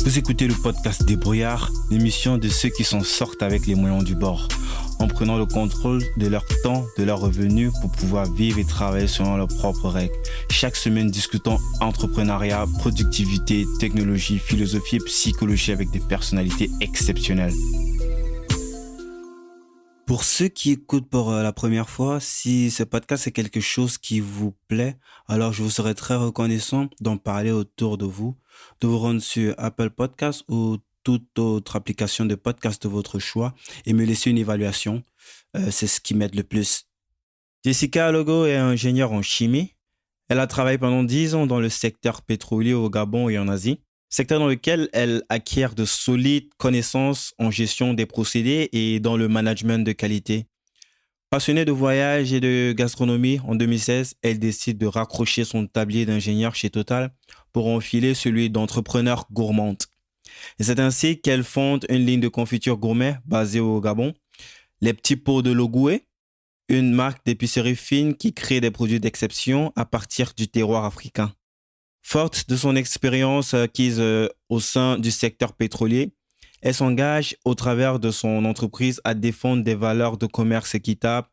Vous écoutez le podcast Débrouillard, l'émission de ceux qui s'en sortent avec les moyens du bord, en prenant le contrôle de leur temps, de leurs revenus pour pouvoir vivre et travailler selon leurs propres règles. Chaque semaine, discutons entrepreneuriat, productivité, technologie, philosophie et psychologie avec des personnalités exceptionnelles. Pour ceux qui écoutent pour la première fois, si ce podcast est quelque chose qui vous plaît, alors je vous serais très reconnaissant d'en parler autour de vous rendre sur Apple Podcasts ou toute autre application de podcast de votre choix et me laisser une évaluation. C'est ce qui m'aide le plus. Jessica Alogo est ingénieure en chimie. Elle a travaillé pendant 10 ans dans le secteur pétrolier au Gabon et en Asie, secteur dans lequel elle acquiert de solides connaissances en gestion des procédés et dans le management de qualité. Passionnée de voyage et de gastronomie, en 2016, elle décide de raccrocher son tablier d'ingénieur chez Total pour enfiler celui d'entrepreneur gourmande. Et c'est ainsi qu'elle fonde une ligne de confiture gourmet basée au Gabon, les petits pots de Logoué, une marque d'épicerie fine qui crée des produits d'exception à partir du terroir africain. Forte de son expérience acquise au sein du secteur pétrolier, elle s'engage au travers de son entreprise à défendre des valeurs de commerce équitable,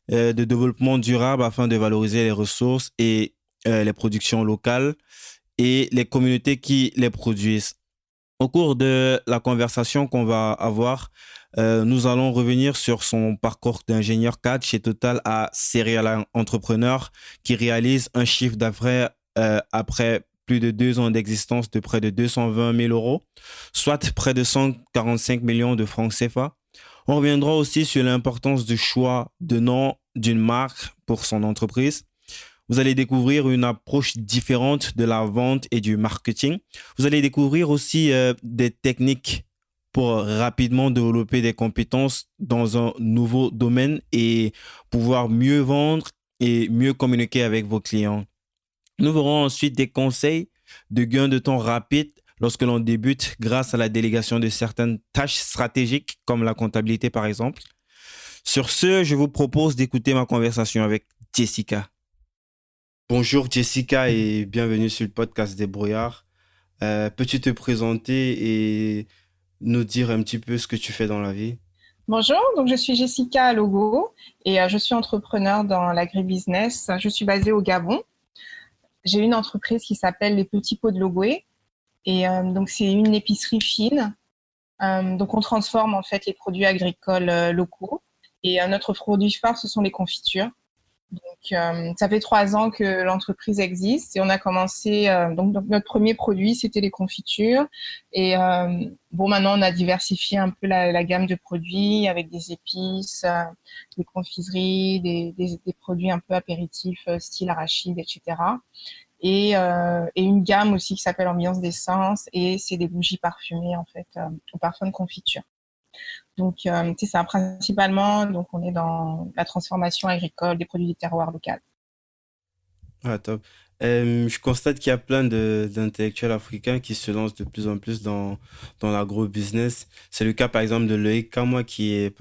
de développement durable afin de valoriser les ressources et les productions locales et les communautés qui les produisent. Au cours de la conversation qu'on va avoir, nous allons revenir sur son parcours d'ingénieur cadre chez Total à serial entrepreneur qui réalise un chiffre d'affaires après plus de 2 ans d'existence de près de 220 000 euros, soit près de 145 millions de francs CFA. On reviendra aussi sur l'importance du choix de nom d'une marque pour son entreprise. Vous allez découvrir une approche différente de la vente et du marketing. Vous allez découvrir aussi des techniques pour rapidement développer des compétences dans un nouveau domaine et pouvoir mieux vendre et mieux communiquer avec vos clients. Nous verrons ensuite des conseils de gain de temps rapide lorsque l'on débute grâce à la délégation de certaines tâches stratégiques comme la comptabilité par exemple. Sur ce, je vous propose d'écouter ma conversation avec Jessica. Bonjour Jessica et bienvenue sur le podcast Débrouillard. Peux-tu te présenter et nous dire un petit peu ce que tu fais dans la vie? Bonjour, donc je suis Jessica Alogo et je suis entrepreneur dans l'agribusiness. Je suis basée au Gabon. J'ai une entreprise qui s'appelle Les Petits Pots de Logoué et donc c'est une épicerie fine. Donc on transforme en fait les produits agricoles locaux et notre produit phare ce sont les confitures. Donc ça fait 3 ans que l'entreprise existe et on a commencé donc notre premier produit c'était les confitures et maintenant on a diversifié un peu la gamme de produits avec des épices, des confiseries, des produits un peu apéritifs style arachide, etc. Et une gamme aussi qui s'appelle Ambiance d'essence et c'est des bougies parfumées en fait au parfum de confiture. Donc, c'est ça, principalement, donc on est dans la transformation agricole des produits du terroir local. Ah, top. Je constate qu'il y a plein d'intellectuels africains qui se lancent de plus en plus dans l'agro-business. C'est le cas, par exemple, de Loïc Kamwa qui est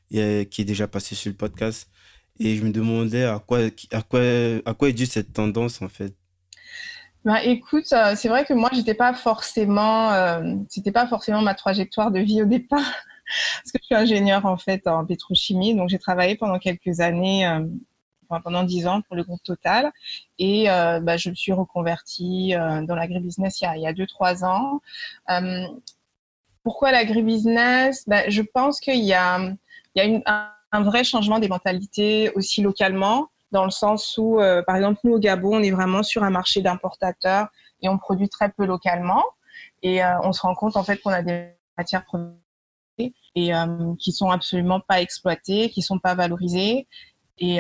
qui est déjà passé sur le podcast. Et je me demandais à quoi est due cette tendance, en fait. Ben, écoute, c'est vrai que moi, c'était pas forcément ma trajectoire de vie au départ, parce que je suis ingénieure en fait en pétrochimie, donc j'ai travaillé pendant quelques années, pendant 10 ans pour le groupe Total, et je me suis reconvertie dans l'agribusiness il y a 2-3 ans. Euh, Pourquoi l'agribusiness? Je pense il y a un vrai changement des mentalités aussi localement, dans le sens où, par exemple, nous au Gabon, on est vraiment sur un marché d'importateurs et on produit très peu localement. Et on se rend compte en fait qu'on a des matières premières et qui sont absolument pas exploitées, qui sont pas valorisées. Et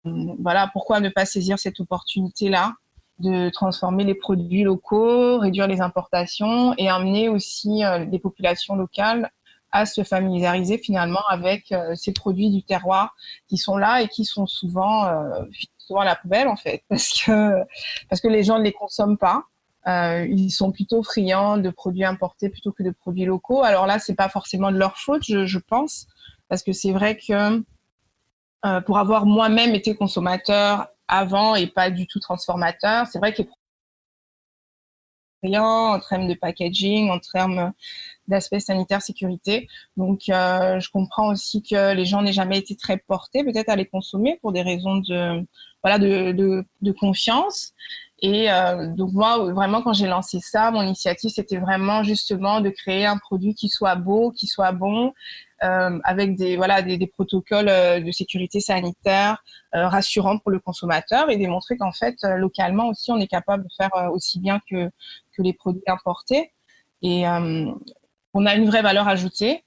voilà, pourquoi ne pas saisir cette opportunité-là de transformer les produits locaux, réduire les importations et amener aussi des populations locales à se familiariser finalement avec ces produits du terroir qui sont là et qui sont souvent à la poubelle en fait parce que les gens ne les consomment pas. Ils sont plutôt friands de produits importés plutôt que de produits locaux. Alors là, c'est pas forcément de leur faute, je pense, parce que c'est vrai que pour avoir moi-même été consommateur avant et pas du tout transformateur, c'est vrai que les en termes de packaging, en termes d'aspect sanitaire, sécurité. Donc, je comprends aussi que les gens n'aient jamais été très portés peut-être à les consommer pour des raisons de confiance. Et donc moi, vraiment, quand j'ai lancé ça, mon initiative, c'était vraiment justement de créer un produit qui soit beau, qui soit bon, avec des protocoles de sécurité sanitaire rassurants pour le consommateur et démontrer qu'en fait, localement aussi, on est capable de faire aussi bien que les produits importés. Et on a une vraie valeur ajoutée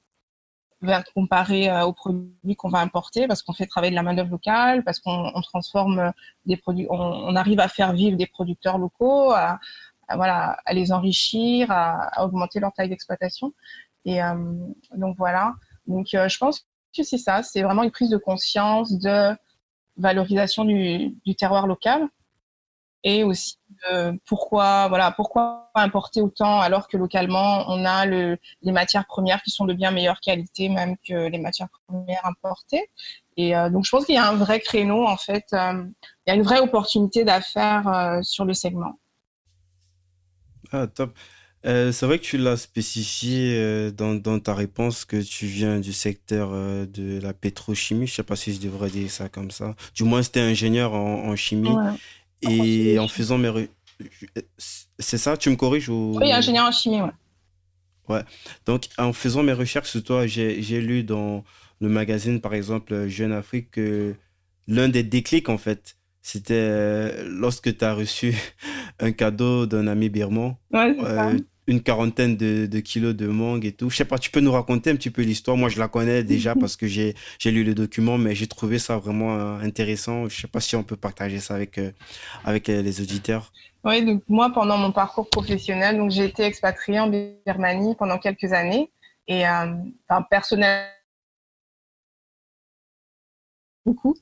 comparé aux produits qu'on va importer parce qu'on fait travailler de la main-d'œuvre locale, parce qu'on transforme des produits, on arrive à faire vivre des producteurs locaux, à les enrichir, à augmenter leur taille d'exploitation. Et donc voilà. Donc je pense que c'est ça, c'est vraiment une prise de conscience de valorisation du terroir local. Et aussi pourquoi importer autant alors que localement on a les matières premières qui sont de bien meilleure qualité même que les matières premières importées. Et donc je pense qu'il y a un vrai créneau en fait, il y a une vraie opportunité d'affaires sur le segment. Ah, top. C'est vrai que tu l'as spécifié dans ta réponse que tu viens du secteur de la pétrochimie. Je sais pas si je devrais dire ça comme ça. Du moins, c'était ingénieur en chimie. Ouais. Et en faisant C'est ça, tu me corriges Oui, ou... ingénieur en chimie, ouais. Ouais. Donc, en faisant mes recherches sur toi, j'ai lu dans le magazine, par exemple, Jeune Afrique, que l'un des déclics, en fait, c'était lorsque tu as reçu un cadeau d'un ami birman, Ouais, c'est ça. une quarantaine de kilos de mangue et tout. Je sais pas, tu peux nous raconter un petit peu l'histoire. Moi, je la connais déjà parce que j'ai lu le document, mais j'ai trouvé ça vraiment intéressant. Je sais pas si on peut partager ça avec les auditeurs. Oui, donc moi, pendant mon parcours professionnel, donc j'ai été expatriée en Birmanie pendant quelques années. Et personnellement, beaucoup.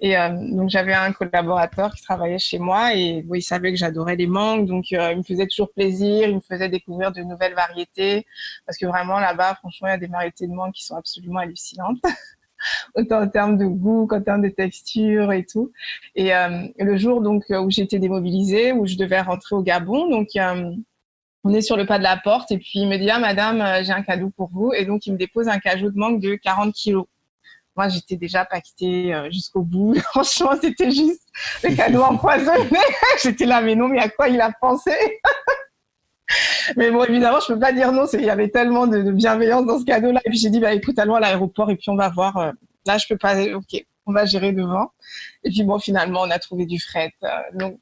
Et donc j'avais un collaborateur qui travaillait chez moi et bon, il savait que j'adorais les mangues, donc il me faisait toujours plaisir, il me faisait découvrir de nouvelles variétés parce que vraiment là-bas, franchement, il y a des variétés de mangues qui sont absolument hallucinantes, autant en termes de goût qu'en termes de texture et tout. Et le jour donc où j'étais démobilisée, où je devais rentrer au Gabon, donc on est sur le pas de la porte et puis il me dit ah madame, j'ai un cadeau pour vous et donc il me dépose un cajou de mangue de 40 kilos. Moi, j'étais déjà paquetée jusqu'au bout. Franchement, c'était juste le cadeau empoisonné. J'étais là, mais non, mais à quoi il a pensé? Mais bon, évidemment, je peux pas dire non. Il y avait tellement de bienveillance dans ce cadeau-là. Et puis j'ai dit, bah écoute, allons à l'aéroport et puis on va voir. Là, je peux pas. Ok, on va gérer devant. Et puis bon, finalement, on a trouvé du fret. Donc,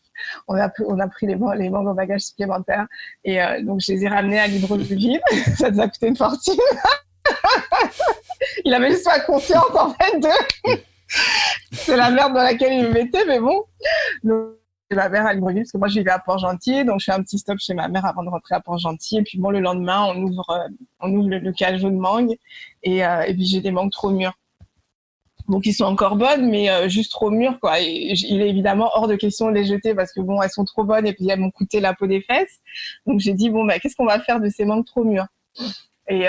on a pris les mangues en bagage supplémentaire. Et donc, je les ai ramenés à Libreville. Ça nous a coûté une fortune. Il avait juste pas confiance en fait c'est la merde dans laquelle il me mettait, mais bon. Donc, ma mère à Libreville, parce que moi je vivais à Port-Gentil, donc je fais un petit stop chez ma mère avant de rentrer à Port-Gentil. Et puis bon, le lendemain, on ouvre le cajou de mangue et puis j'ai des mangues trop mûres. Donc ils sont encore bonnes, mais juste trop mûres quoi. Et il est évidemment hors de question de les jeter parce que bon, elles sont trop bonnes et puis elles m'ont coûté la peau des fesses. Donc j'ai dit bon, bah qu'est-ce qu'on va faire de ces mangues trop mûres? Et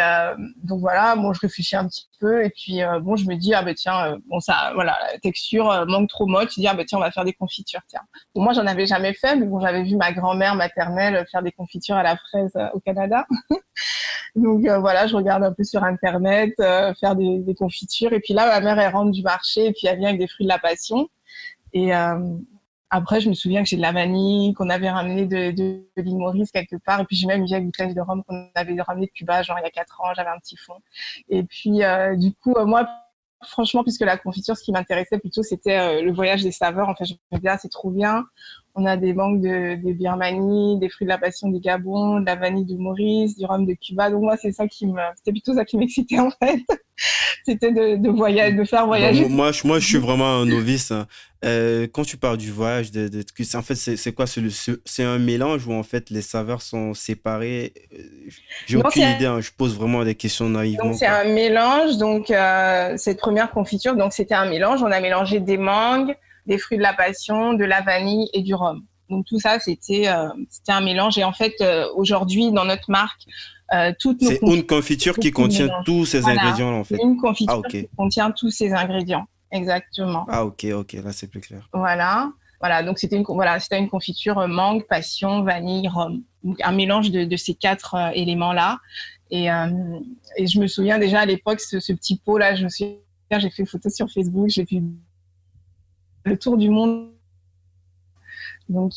donc voilà, bon, je réfléchis un petit peu et puis bon, je me dis ah ben tiens, bon ça, voilà, la texture manque trop molle. Je dis ah ben tiens, on va faire des confitures. Tiens, bon, moi j'en avais jamais fait, mais bon, j'avais vu ma grand-mère maternelle faire des confitures à la fraise au Canada. Donc voilà, je regarde un peu sur internet, faire des confitures. Et puis là, ma mère elle rentre du marché et puis elle vient avec des fruits de la passion. Et après, je me souviens que j'ai de la vanille qu'on avait ramené de l'île Maurice quelque part. Et puis, j'ai même une vieille bouteille de rhum qu'on avait ramené de Cuba, genre il y a 4 ans. J'avais un petit fond. Et puis, du coup, moi, franchement, puisque la confiture, ce qui m'intéressait plutôt, c'était le voyage des saveurs. En fait, je me disais, ah, c'est trop bien. On a des mangues de Birmanie, des fruits de la passion du Gabon, de la vanille de Maurice, du rhum de Cuba. Donc, moi, c'était plutôt ça qui m'excitait, en fait. C'était de faire Bon, voyager. moi, je suis vraiment un novice, hein. Quand tu parles du voyage, en fait, c'est quoi? C'est un mélange où en fait les saveurs sont séparées. J'ai Non, aucune idée, hein. Je pose vraiment des questions donc naïvement, c'est quoi. un mélange. Donc cette première confiture, donc c'était un mélange. On a mélangé des mangues, des fruits de la passion, de la vanille et du rhum. Donc tout ça, c'était un mélange. Et en fait, aujourd'hui, dans notre marque, toutes nos C'est une confitures, confiture qui beaucoup de contient mélanges. tous ces Voilà, ingrédients-là, en c'est fait. une Ah, confiture ok. qui contient tous ces ingrédients. Exactement. Ah, ok, ok, là, c'est plus clair. Voilà. Voilà, donc c'était une confiture mangue, passion, vanille, rhum. donc un mélange de ces quatre éléments-là. Et, et je me souviens déjà à l'époque, ce petit pot-là, je me souviens, j'ai fait une photo sur Facebook, j'ai fait le tour du monde. Donc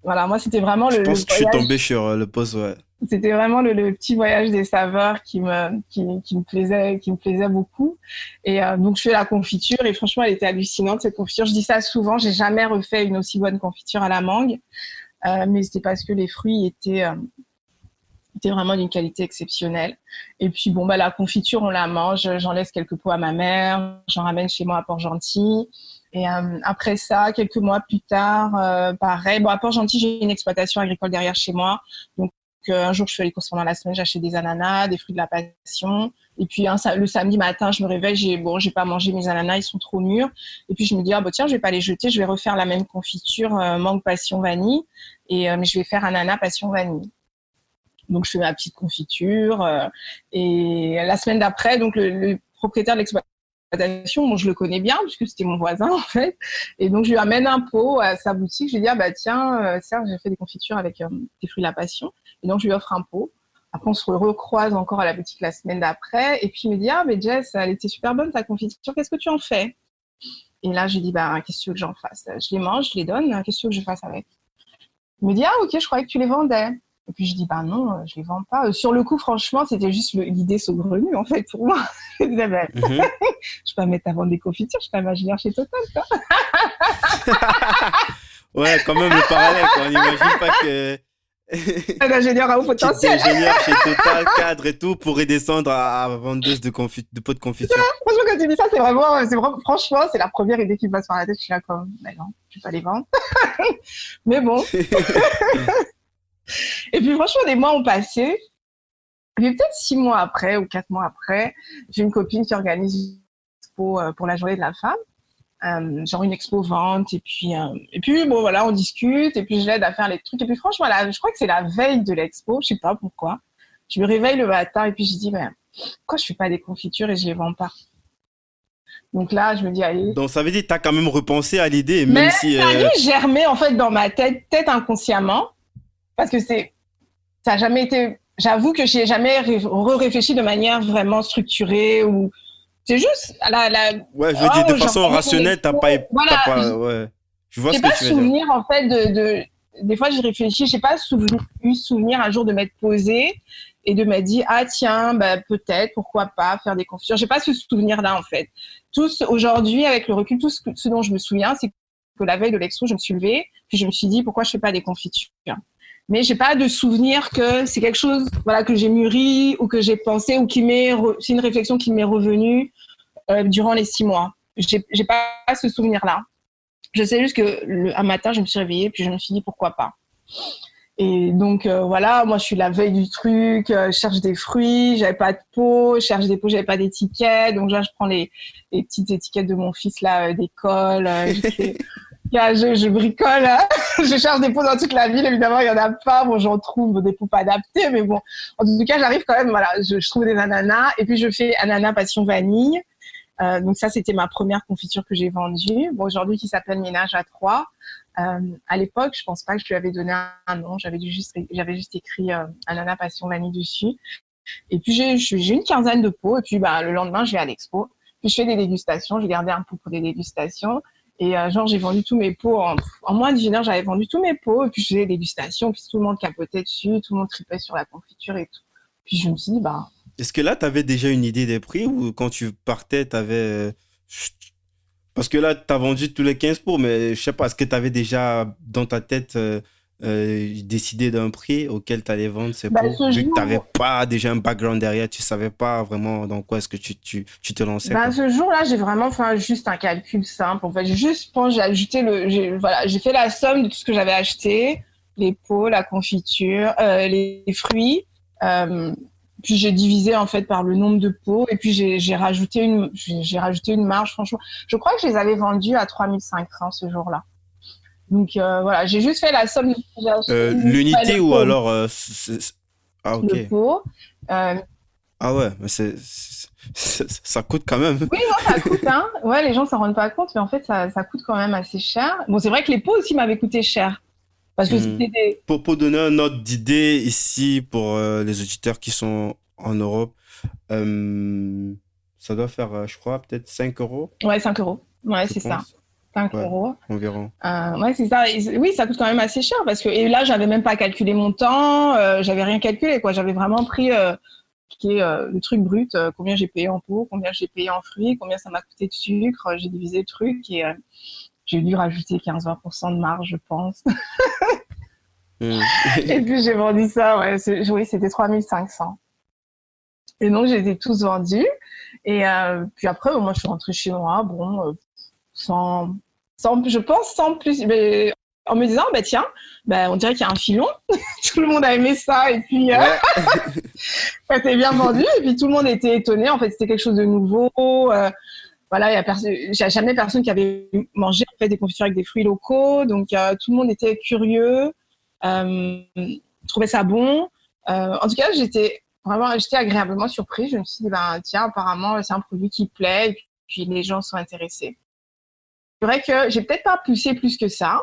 voilà, moi c'était vraiment Je le pense que je suis voyage. tombé sur le post, ouais. C'était vraiment le petit voyage des saveurs qui me plaisait beaucoup. Et donc je fais la confiture et franchement elle était hallucinante cette confiture. Je dis ça souvent, j'ai jamais refait une aussi bonne confiture à la mangue, mais c'était parce que les fruits étaient vraiment d'une qualité exceptionnelle. Et puis bon bah la confiture on la mange, j'en laisse quelques pots à ma mère, j'en ramène chez moi à Port-Gentil. Et après ça, quelques mois plus tard, pareil. Bon, à Port-Gentil, j'ai une exploitation agricole derrière chez moi. Donc, un jour, je fais les courses pendant la semaine, j'achète des ananas, des fruits de la passion. Et puis, le samedi matin, je me réveille, j'ai pas mangé mes ananas, ils sont trop mûrs. Et puis, je me dis, ah, bah, tiens, je vais pas les jeter, je vais refaire la même confiture, mangue passion vanille. Et, mais je vais faire ananas passion vanille. Donc, je fais ma petite confiture. Et la semaine d'après, donc, le propriétaire de l'exploitation, bon, je le connais bien puisque c'était mon voisin en fait, et donc je lui amène un pot à sa boutique. Je lui dis ah bah tiens Serge, j'ai fait des confitures avec tes fruits de la passion, et donc je lui offre un pot. Après on se recroise encore à la boutique la semaine d'après, et puis il me dit ah mais Jess, elle était super bonne ta confiture, qu'est-ce que tu en fais? Et là je lui dis bah qu'est-ce que tu veux que j'en fasse? Je les mange, je les donne, qu'est-ce que tu veux que je fasse avec? Il me dit ah ok, je croyais que tu les vendais. Et puis je dis bah non, je les vends pas. Sur le coup, franchement, c'était juste l'idée saugrenue en fait pour moi. Je disais bah, Mhm. je peux pas mettre à vendre des confitures, je suis pas ingénieur chez Total, quoi. Ouais, quand même le parallèle, quoi. On n'imagine pas que Un ingénieur à haut tu es potentiel. ingénieur chez Total, cadre et tout, pour redescendre à vendeuse de pots de confiture. Franchement, quand tu dis ça, franchement, c'est la première idée qui me passe par la tête. Je suis là comme, mais non, je vais pas les vendre. Mais bon. Et puis franchement, des mois ont passé. Et puis peut-être 6 mois après ou 4 mois après, j'ai une copine qui organise une expo pour la journée de la femme. Genre une expo vente, et puis bon voilà, on discute, et puis je l'aide à faire les trucs, et puis franchement là, je crois que c'est la veille de l'expo, je sais pas pourquoi, je me réveille le matin et puis je dis ben pourquoi je fais pas des confitures et je les vends pas? Donc là je me dis allez, Donc ça veut dire que tu as quand même repensé à l'idée, même mais si... ça a dû germer en fait dans ma tête, peut-être inconsciemment, parce que ça a jamais été, j'avoue que j'y ai jamais réfléchi de manière vraiment structurée, ou c'est juste Ouais, je veux dire, de façon j'organise une rationnelle, expo. t'as Voilà, pas, ouais. Je vois j'ai ce que pas tu veux dire. souvenir en fait des fois j'y réfléchis, j'ai pas eu souvenir un jour de m'être posée et de m'être dit ah tiens bah peut-être pourquoi pas faire des confitures. J'ai pas ce souvenir là en fait. Aujourd'hui avec le recul, ce dont je me souviens, c'est que la veille de l'expo je me suis levée puis je me suis dit pourquoi je fais pas des confitures. Mais j'ai pas de souvenir que c'est quelque chose voilà que j'ai mûri ou que j'ai pensé ou c'est une réflexion qui m'est revenue durant les 6 mois. J'ai pas ce souvenir là. Je sais juste que un matin, je me suis réveillée, puis je me suis dit pourquoi pas. Et donc voilà, moi je suis la veille du truc, je cherche des fruits, j'avais pas de pot, je cherche des pots, j'avais pas d'étiquette, donc là je prends les petites étiquettes de mon fils là d'école, je bricole, hein. Je cherche des pots dans toute la ville, évidemment il y en a pas, bon j'en trouve des pots pas adaptés, mais bon, en tout cas j'arrive quand même, voilà, je trouve des ananas, et puis je fais ananas passion vanille. Donc ça, c'était ma première confiture que j'ai vendue. Bon, aujourd'hui, qui s'appelle Ménage à 3. À l'époque, je pense pas que je lui avais donné un nom. J'avais juste écrit Ananas Passion Vanille dessus. Et puis, j'ai une quinzaine de pots. Et puis, bah, le lendemain, je vais à l'expo. Puis, je fais des dégustations. J'ai gardé un pot pour des dégustations. Et genre, j'ai vendu tous mes pots. En moins d'une heure, j'avais vendu tous mes pots. Et puis, je faisais des dégustations. Puis, tout le monde capotait dessus. Tout le monde tripait sur la confiture et tout. Puis, je me suis dit, bah, Est-ce que là, tu avais déjà une idée des prix ou quand tu partais, tu avais... Parce que là, tu as vendu tous les 15 pots, mais je sais pas, est-ce que tu avais déjà dans ta tête décidé d'un prix auquel tu allais vendre ces bah, pots? ce Vu que tu n'avais jour, pas déjà un background derrière, tu savais pas vraiment dans quoi est-ce que tu te lançais, Ben, quoi. ce jour-là, j'ai vraiment fait juste un calcul simple. En fait, j'ai ajouté voilà, j'ai fait la somme de tout ce que j'avais acheté, les pots, la confiture, les fruits. Euh, Puis j'ai divisé en fait par le nombre de pots, et puis j'ai rajouté une marge. Franchement, je crois que je les avais vendus à 3500 ce jour-là. Donc voilà, j'ai juste fait la somme de ce que j'ai acheté, L'unité le ou pot, alors... Ah, ok. le pot. Euh, Ah ouais, mais ça coûte quand même. Oui, non, ça coûte, hein. Ouais, les gens s'en rendent pas compte, mais en fait, ça coûte quand même assez cher. Bon, c'est vrai que les pots aussi m'avaient coûté cher. Parce que Hmm. c'était des... Pour donner un ordre d'idée ici pour les auditeurs qui sont en Europe, euh, ça doit faire, je crois, peut-être 5 euros, Ouais, 5 euros. Ouais, je c'est ça. pense. 5 Ouais, euros. environ. Ouais, c'est ça. Oui, ça coûte quand même assez cher parce que et là, j'avais même pas calculé mon temps, j'avais rien calculé quoi. J'avais vraiment pris qui est le truc brut, combien j'ai payé en pot, combien j'ai payé en fruits, combien ça m'a coûté de sucre. J'ai divisé le truc et j'ai dû rajouter 15-20% de marge, je pense. Hmm. Et puis j'ai vendu ça. Ouais, oui, c'était 3500. Et donc j'ai été tous vendus. Et puis après, moi, je suis rentrée chez moi. Bon, sans, je pense, sans plus. Mais en me disant, bah tiens, bah, on dirait qu'il y a un filon. Tout le monde a aimé ça. Et puis, Ouais. ça s'est bien vendu. Et puis, tout le monde était étonné. En fait, c'était quelque chose de nouveau. Voilà, j'ai jamais personne qui avait mangé en fait, des confitures avec des fruits locaux. Donc, tout le monde était curieux. Euh, trouvait ça bon. En tout cas, j'étais agréablement surprise. Je me suis dit, ben, tiens, apparemment, c'est un produit qui plaît. Et puis, les gens sont intéressés. C'est vrai que j'ai peut-être pas poussé plus que ça,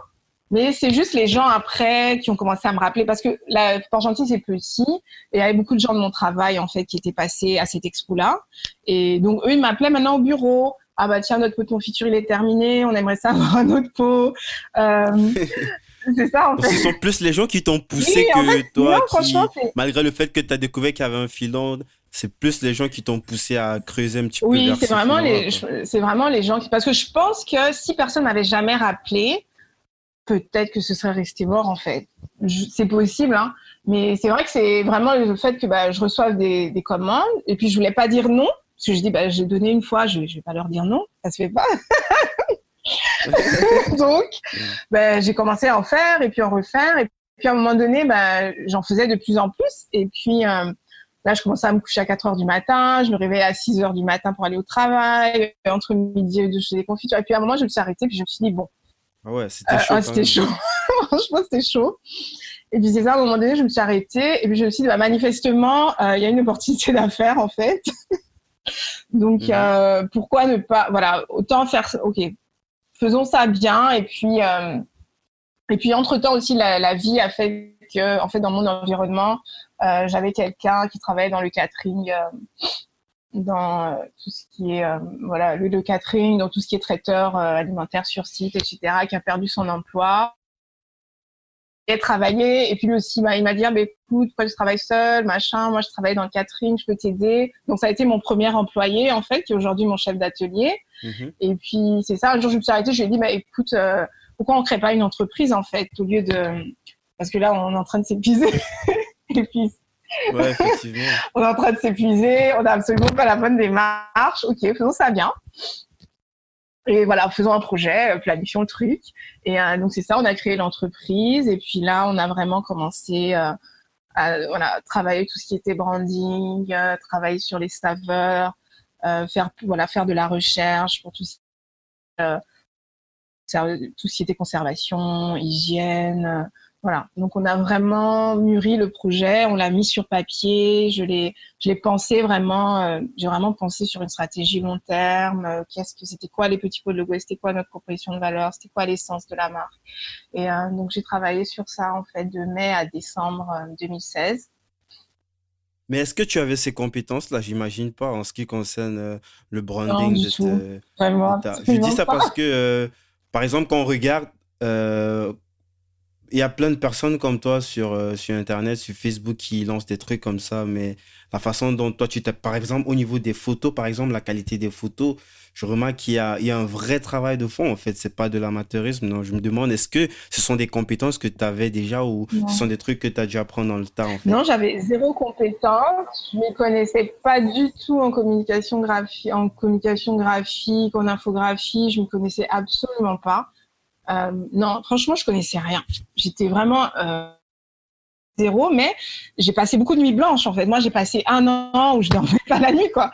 mais c'est juste les gens après qui ont commencé à me rappeler parce que la Port-Gentil c'est petit et il y avait beaucoup de gens de mon travail en fait qui étaient passés à cette expo-là et donc eux ils m'appelaient maintenant au bureau. Ah bah tiens, notre pot de confiture il est terminé, on aimerait ça avoir un autre pot. Euh, c'est ça en Donc, ce fait. sont plus les gens qui t'ont Oui, poussé en que fait, non, toi franchement, qui, malgré le fait que tu as découvert qu'il y avait un filon, c'est plus les gens qui t'ont poussé à creuser un petit peu oui, vers ce filon-là, quoi. c'est vraiment les gens qui, parce que je pense que si personne m'avait jamais rappelé, peut-être que ce serait resté mort en fait. C'est possible, hein. Mais c'est vrai que c'est vraiment le fait que bah, je reçoive des commandes et puis je voulais pas dire non parce que je dis bah j'ai donné une fois, je vais pas leur dire non, ça se fait pas. Donc Hmm. bah, j'ai commencé à en faire et puis à en refaire et puis à un moment donné bah, j'en faisais de plus en plus et puis là je commençais à me coucher à 4 heures du matin, je me réveillais à 6 heures du matin pour aller au travail, entre midi et deux je faisais des confitures et puis à un moment je me suis arrêtée puis je me suis dit bon Ah ouais, c'était chaud quand c'était même. chaud. Franchement, c'était chaud. Et puis c'est ça, à un moment donné, je me suis arrêtée et puis je me suis dit, bah, manifestement, il y a une opportunité d'affaires en fait. Donc Mhm. pourquoi ne pas, voilà, autant faire, ok, faisons ça bien. Et puis entre-temps aussi, la vie a fait que, en fait, dans mon environnement, j'avais quelqu'un qui travaillait dans le catering, dans tout ce qui est, voilà, le catering, dans tout ce qui est traiteur alimentaire sur site, etc., qui a perdu son emploi. Et travailler. Et puis lui aussi, bah, il m'a dit, ah, bah, écoute, pourquoi tu travailles seul, machin. Moi, je travaille dans le catering, je peux t'aider. Donc, ça a été mon premier employé, en fait, qui est aujourd'hui mon chef d'atelier. Mhm. Et puis, c'est ça. Un jour, je me suis arrêtée, je lui ai dit, bah, écoute, pourquoi on crée pas une entreprise, en fait, au lieu de, parce que là, on est en train de s'épuiser. Et puis, Ouais, effectivement. on est en train de s'épuiser. On n'a absolument pas la bonne démarche. Ok, faisons ça bien. Et voilà, faisons un projet, planifions le truc. Et donc, c'est ça, on a créé l'entreprise. Et puis là, on a vraiment commencé à voilà, travailler tout ce qui était branding, travailler sur les saveurs, faire de la recherche pour tout ce qui était conservation, hygiène. Voilà. Donc on a vraiment mûri le projet, on l'a mis sur papier, je l'ai pensé vraiment, j'ai vraiment pensé sur une stratégie long terme, c'était quoi les petits pots de logo, c'était quoi notre proposition de valeur, c'était quoi l'essence de la marque. Et donc j'ai travaillé sur ça en fait de mai à décembre 2016. Mais est-ce que tu avais ces compétences-là? J'imagine pas en ce qui concerne le Non, branding du tout. de Vraiment, ta... Je dis absolument ça pas. parce que, par exemple, quand on regarde, euh, il y a plein de personnes comme toi sur Internet, sur Facebook qui lancent des trucs comme ça, mais la façon dont toi tu t'es, par exemple, au niveau des photos, par exemple, la qualité des photos, je remarque il y a un vrai travail de fond, en fait, c'est pas de l'amateurisme. Donc, je me demande, est-ce que ce sont des compétences que tu avais déjà ou ce sont Non. des trucs que tu as dû apprendre dans le tas, en fait? Non, j'avais zéro compétence. Je ne m'y connaissais pas du tout en communication graphique, en infographie. Je ne me connaissais absolument pas. Non, franchement, je connaissais rien. J'étais vraiment zéro, mais j'ai passé beaucoup de nuits blanches en fait. Moi, j'ai passé un an où je dormais pas la nuit, quoi.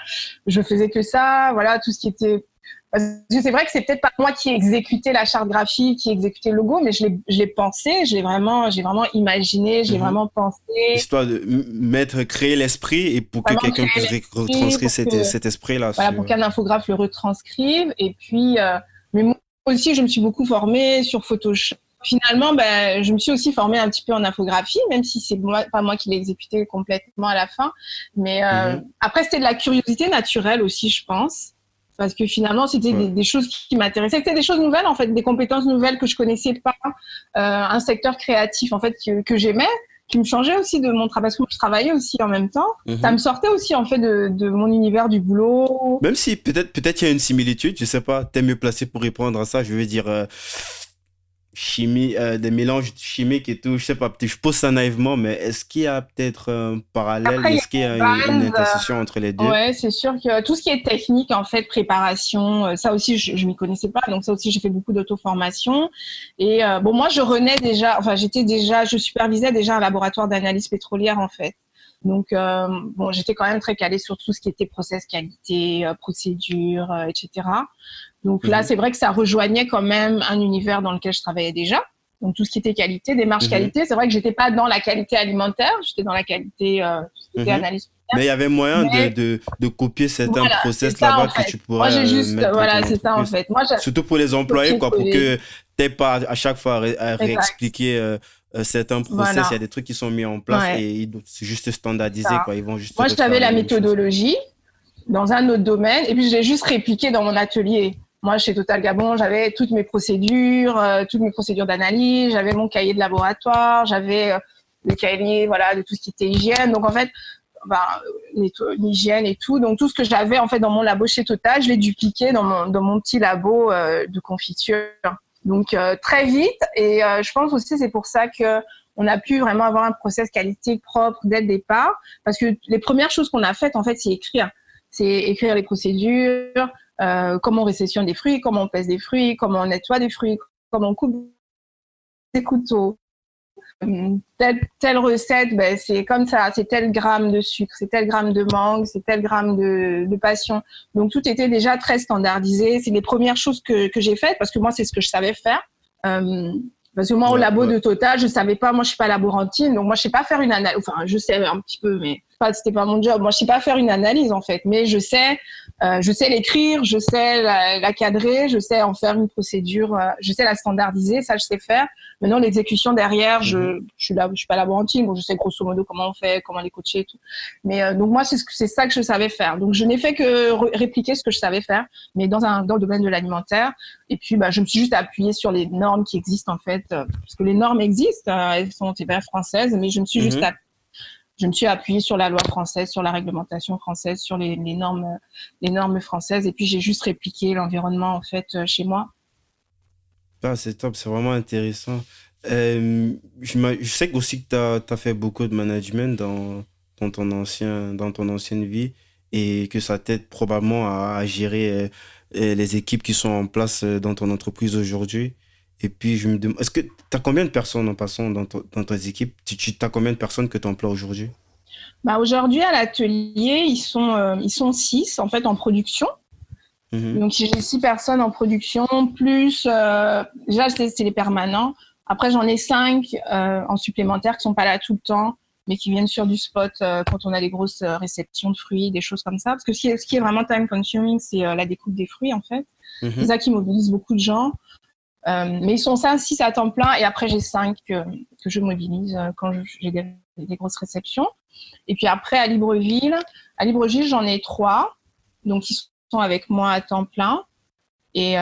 Je faisais que ça, voilà, tout ce qui était. Parce que c'est vrai que c'est peut-être pas moi qui ai exécuté la charte graphique, qui ai exécuté le logo, mais je l'ai pensé, j'ai vraiment imaginé, j'ai Mhm. vraiment pensé, Histoire de créer l'esprit et pour que vraiment quelqu'un créer puisse l'esprit retranscrire pour que cet esprit-là voilà, pour sur... qu'un infographe le retranscrive. Et puis, mais moi aussi, je me suis beaucoup formée sur Photoshop, finalement, ben, je me suis aussi formée un petit peu en infographie, même si c'est pas moi qui l'ai exécuté complètement à la fin. Mais Mhm. après, c'était de la curiosité naturelle aussi, je pense. Parce que finalement, c'était Ouais. des choses qui m'intéressaient. C'était des choses nouvelles, en fait, des compétences nouvelles que je connaissais pas. Un secteur créatif, en fait, que j'aimais, qui me changeait aussi de mon travail. Parce que je travaillais aussi en même temps. Ça me Mhm. sortait aussi, en fait, de mon univers du boulot. Même si peut-être il y a une similitude, je sais pas, t'es mieux placé pour répondre à ça. Je veux dire, chimie, des mélanges chimiques et tout, je sais pas, peut-être je pose ça naïvement, mais est-ce qu'il y a peut-être un parallèle, Après, il y est-ce qu'il y a a une une base. intersection entre les deux? Ouais, c'est sûr que tout ce qui est technique, en fait, préparation, ça aussi, je m'y connaissais pas. Donc, ça aussi, j'ai fait beaucoup d'auto-formation. Et bon, moi, je renais déjà, enfin, je supervisais déjà un laboratoire d'analyse pétrolière, en fait. Donc, bon, j'étais quand même très calée sur tout ce qui était process qualité, procédure, etc. Donc là, Mhm. c'est vrai que ça rejoignait quand même un univers dans lequel je travaillais déjà. Donc tout ce qui était qualité, démarche Mhm. qualité, c'est vrai que j'étais pas dans la qualité alimentaire, j'étais dans la qualité, tout ce qui était Mhm. analyse. Mais il y avait moyen Mais de copier certains voilà, c'est process ça là-bas en que fait. tu Moi, pourrais j'ai juste, mettre dans ton voilà, c'est ça en entreprise. fait. Moi, j'ai Surtout pour les employés, quoi, pour copié-collé. que t'aies pas à chaque fois à Exact. réexpliquer certains process. Il y a Voilà. des trucs qui sont mis en place Ouais, et c'est juste standardisé, ça. quoi. Ils vont juste Moi, je savais refaire la la même chose. méthodologie dans un autre domaine et puis je l'ai juste répliqué dans mon atelier. Moi, chez Total Gabon, j'avais toutes mes procédures d'analyse, j'avais mon cahier de laboratoire, j'avais le cahier, voilà, de tout ce qui était hygiène. Donc, en fait, ben, l'hygiène et tout. Donc, tout ce que j'avais, en fait, dans mon labo chez Total, je l'ai dupliqué dans mon petit labo de confiture. Donc, très vite. Et je pense aussi, c'est pour ça que on a pu vraiment avoir un process qualité propre dès le départ. Parce que les premières choses qu'on a faites, en fait, c'est écrire. C'est écrire les procédures, comment on réceptionne des fruits, comment on pèse des fruits, comment on nettoie des fruits, comment on coupe des couteaux. Telle recette, ben, c'est comme ça, c'est tel gramme de sucre, c'est tel gramme de mangue, c'est tel gramme de passion. Donc tout était déjà très standardisé. C'est les premières choses que j'ai faites parce que moi, c'est ce que je savais faire. Euh, parce que moi, au Ouais, labo ouais. de Total, je savais pas, moi, je suis pas laborantine, donc moi, je sais pas faire une analyse. Enfin, je sais un petit peu, mais c'était pas mon job. Moi, je sais pas faire une analyse, en fait, mais je sais l'écrire, je sais la cadrer, je sais en faire une procédure, je sais la standardiser, ça, je sais faire. Maintenant, l'exécution derrière, Mhm. je suis pas laborantine, bon, je sais grosso modo comment on fait, comment les coacher et tout. Mais donc moi, c'est ça que je savais faire. Donc je n'ai fait que répliquer ce que je savais faire, mais dans le domaine de l'alimentaire. Et puis, bah, je me suis juste appuyée sur les normes qui existent en fait, parce que les normes existent, elles sont bien françaises, mais Mhm. je me suis appuyée sur la loi française, sur la réglementation française, sur les normes françaises, et puis j'ai juste répliqué l'environnement en fait chez moi. Ah, c'est top, c'est vraiment intéressant. Je sais aussi que tu as fait beaucoup de management dans ton ancienne vie et que ça t'aide probablement à gérer les équipes qui sont en place dans ton entreprise aujourd'hui. Et puis, je me demande, est-ce que tu as combien de personnes en passant dans tes équipes? Tu as combien de personnes que tu emploies aujourd'hui? Bah, aujourd'hui, à l'atelier, ils sont 6 en fait en production. Mhm, Donc, j'ai 6 personnes en production, plus, déjà, c'est les permanents. Après, j'en ai 5 en supplémentaire qui sont pas là tout le temps, mais qui viennent sur du spot quand on a des grosses réceptions de fruits, des choses comme ça. Parce que ce qui est vraiment time consuming, c'est la découpe des fruits, en fait. C'est mhm. ça qui mobilise beaucoup de gens. Mais ils sont 5, 6 à temps plein, et après, j'ai 5 que je mobilise quand j'ai des grosses réceptions. Et puis après, à Libreville, j'en ai 3. Donc, ils sont avec moi à temps plein. Et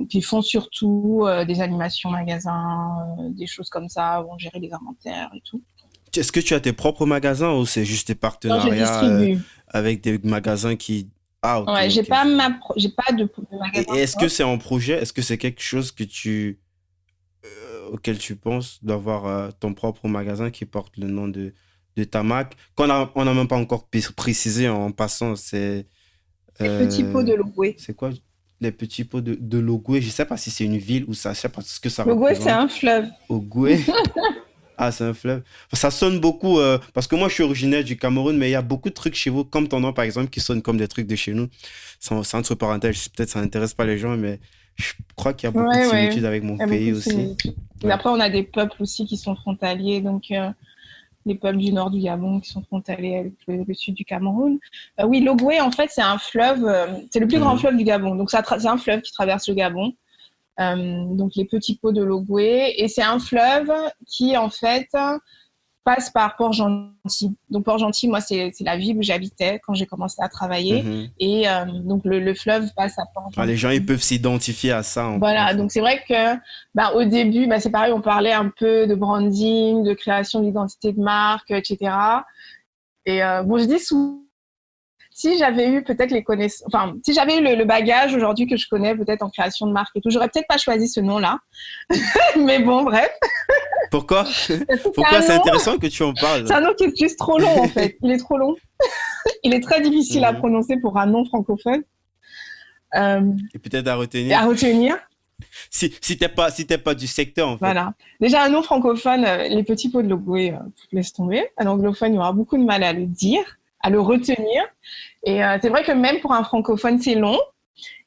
puis ils font surtout des animations magasins, des choses comme ça, vont gérer les inventaires et tout. Est-ce que tu as tes propres magasins ou c'est juste tes Non, je partenariats distribue. avec des magasins qui... Ah, ok, Ouais, ok, je vois. j'ai pas de Et magasin est-ce que propre. c'est en projet? Est-ce que c'est quelque chose auquel tu penses d'avoir ton propre magasin qui porte le nom de ta marque? On n'a même pas encore précisé en passant, Les petits pots euh, de Logoué. c'est quoi les petits pots de l'Ogooué? Je sais pas si c'est une ville ou ça, je sais pas ce que ça Logoué, c'est représente. un fleuve. Ogooué. Ah, c'est un fleuve. Ça sonne beaucoup, parce que moi je suis originaire du Cameroun, mais il y a beaucoup de trucs chez vous, comme ton nom par exemple, qui sonnent comme des trucs de chez nous. C'est entre parenthèses, peut-être ça n'intéresse pas les gens, mais je crois qu'il y a beaucoup de Ouais, ouais. similitudes avec mon Il y a beaucoup pays de aussi. similitudes. Et Ouais. après, on a des peuples aussi qui sont frontaliers, donc les peuples du nord du Gabon qui sont frontaliers avec le sud du Cameroun. Oui, l'Ogooué, en fait, c'est un fleuve, c'est le plus grand Mhm. fleuve du Gabon. Donc, c'est un fleuve qui traverse le Gabon. donc les petits pots de l'Ogooué. Et c'est un fleuve qui, en fait, passe par Port-Gentil. Donc Port-Gentil, moi, c'est la ville où j'habitais quand j'ai commencé à travailler. Mhm. Et donc le fleuve passe à Ah, les gens, ils Port-Gentil. peuvent s'identifier à ça, en Voilà, fait. donc c'est vrai que au début, c'est pareil, on parlait un peu de branding, de création d'identité de marque, etc. Et bon, je dis souvent, si j'avais eu peut-être les connaissances, enfin, si j'avais eu le bagage aujourd'hui que je connais peut-être en création de marque et tout, j'aurais peut-être pas choisi ce nom-là. Mais bon, bref. Pourquoi? Parce que Pourquoi c'est intéressant que tu en parles? c'est un nom qui est juste trop long, en fait. Il est trop long. Il est très difficile à Mhm. prononcer pour un nom francophone. Euh, Et peut-être à et à retenir. retenir. Si t'es pas du secteur, en fait. Voilà. Déjà, un nom francophone, les petits pots de l'Ogooué, laisse tomber. Un anglophone, il y aura beaucoup de mal à le dire, à le retenir. Et c'est vrai que même pour un francophone, c'est long.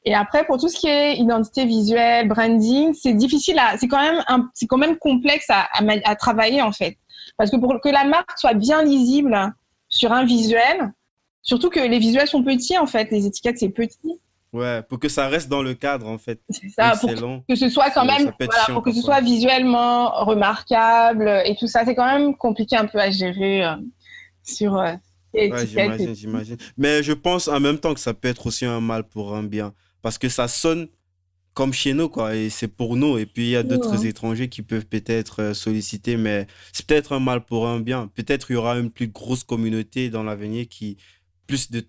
Et après, pour tout ce qui est identité visuelle, branding, c'est difficile c'est quand même complexe à travailler, en fait. Parce que pour que la marque soit bien lisible sur un visuel, surtout que les visuels sont petits, en fait. Les étiquettes, c'est petit. Ouais, pour que ça reste dans le cadre, en fait. C'est Vu ça, que pour c'est long, que ce soit quand même, ça peut être voilà, chiant pour que ce parfois. soit visuellement remarquable et tout ça. C'est quand même compliqué un peu à gérer sur Ouais, l'étiquette et j'imagine, tout. j'imagine. Mais je pense en même temps que ça peut être aussi un mal pour un bien. Parce que ça sonne comme chez nous, quoi. Et c'est pour nous. Et puis, il y a d'autres Mhm. étrangers qui peuvent peut-être solliciter, mais c'est peut-être un mal pour un bien. Peut-être il y aura une plus grosse communauté dans l'avenir qui, plus du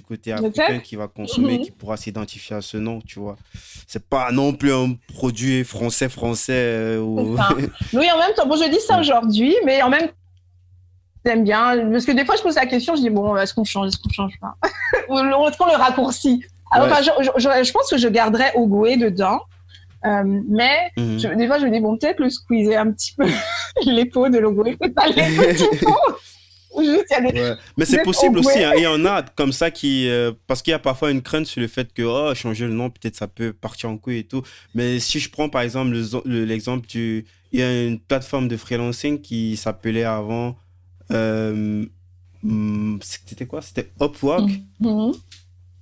côté africain, Peut-être. qui va consommer, Mhm. qui pourra s'identifier à ce nom, tu vois. C'est pas non plus un produit français C'est ou... ça. Oui, en même temps, bon, je dis ça Mm. aujourd'hui, mais en même temps, j'aime bien. Parce que des fois, je pose la question, je dis, bon, est-ce qu'on change pas? Ou est-ce qu'on le raccourcit? Alors, Ouais. enfin, je pense que je garderais Ogooué dedans. Mais Mhm. des fois, je me dis, bon, peut-être le squeezer un petit peu les pots de l'Ogooué, peut-être pas les petits pots. Ou juste, il y a des Ouais, mais c'est peut-être possible Ogooué. aussi, hein. Il y en a comme ça qui. Parce qu'il y a parfois une crainte sur le fait que oh, changer le nom, peut-être ça peut partir en couille et tout. Mais si je prends par exemple l'exemple du. Il y a une plateforme de freelancing qui s'appelait avant. euh, C'était quoi? C'était Upwork. Mhm.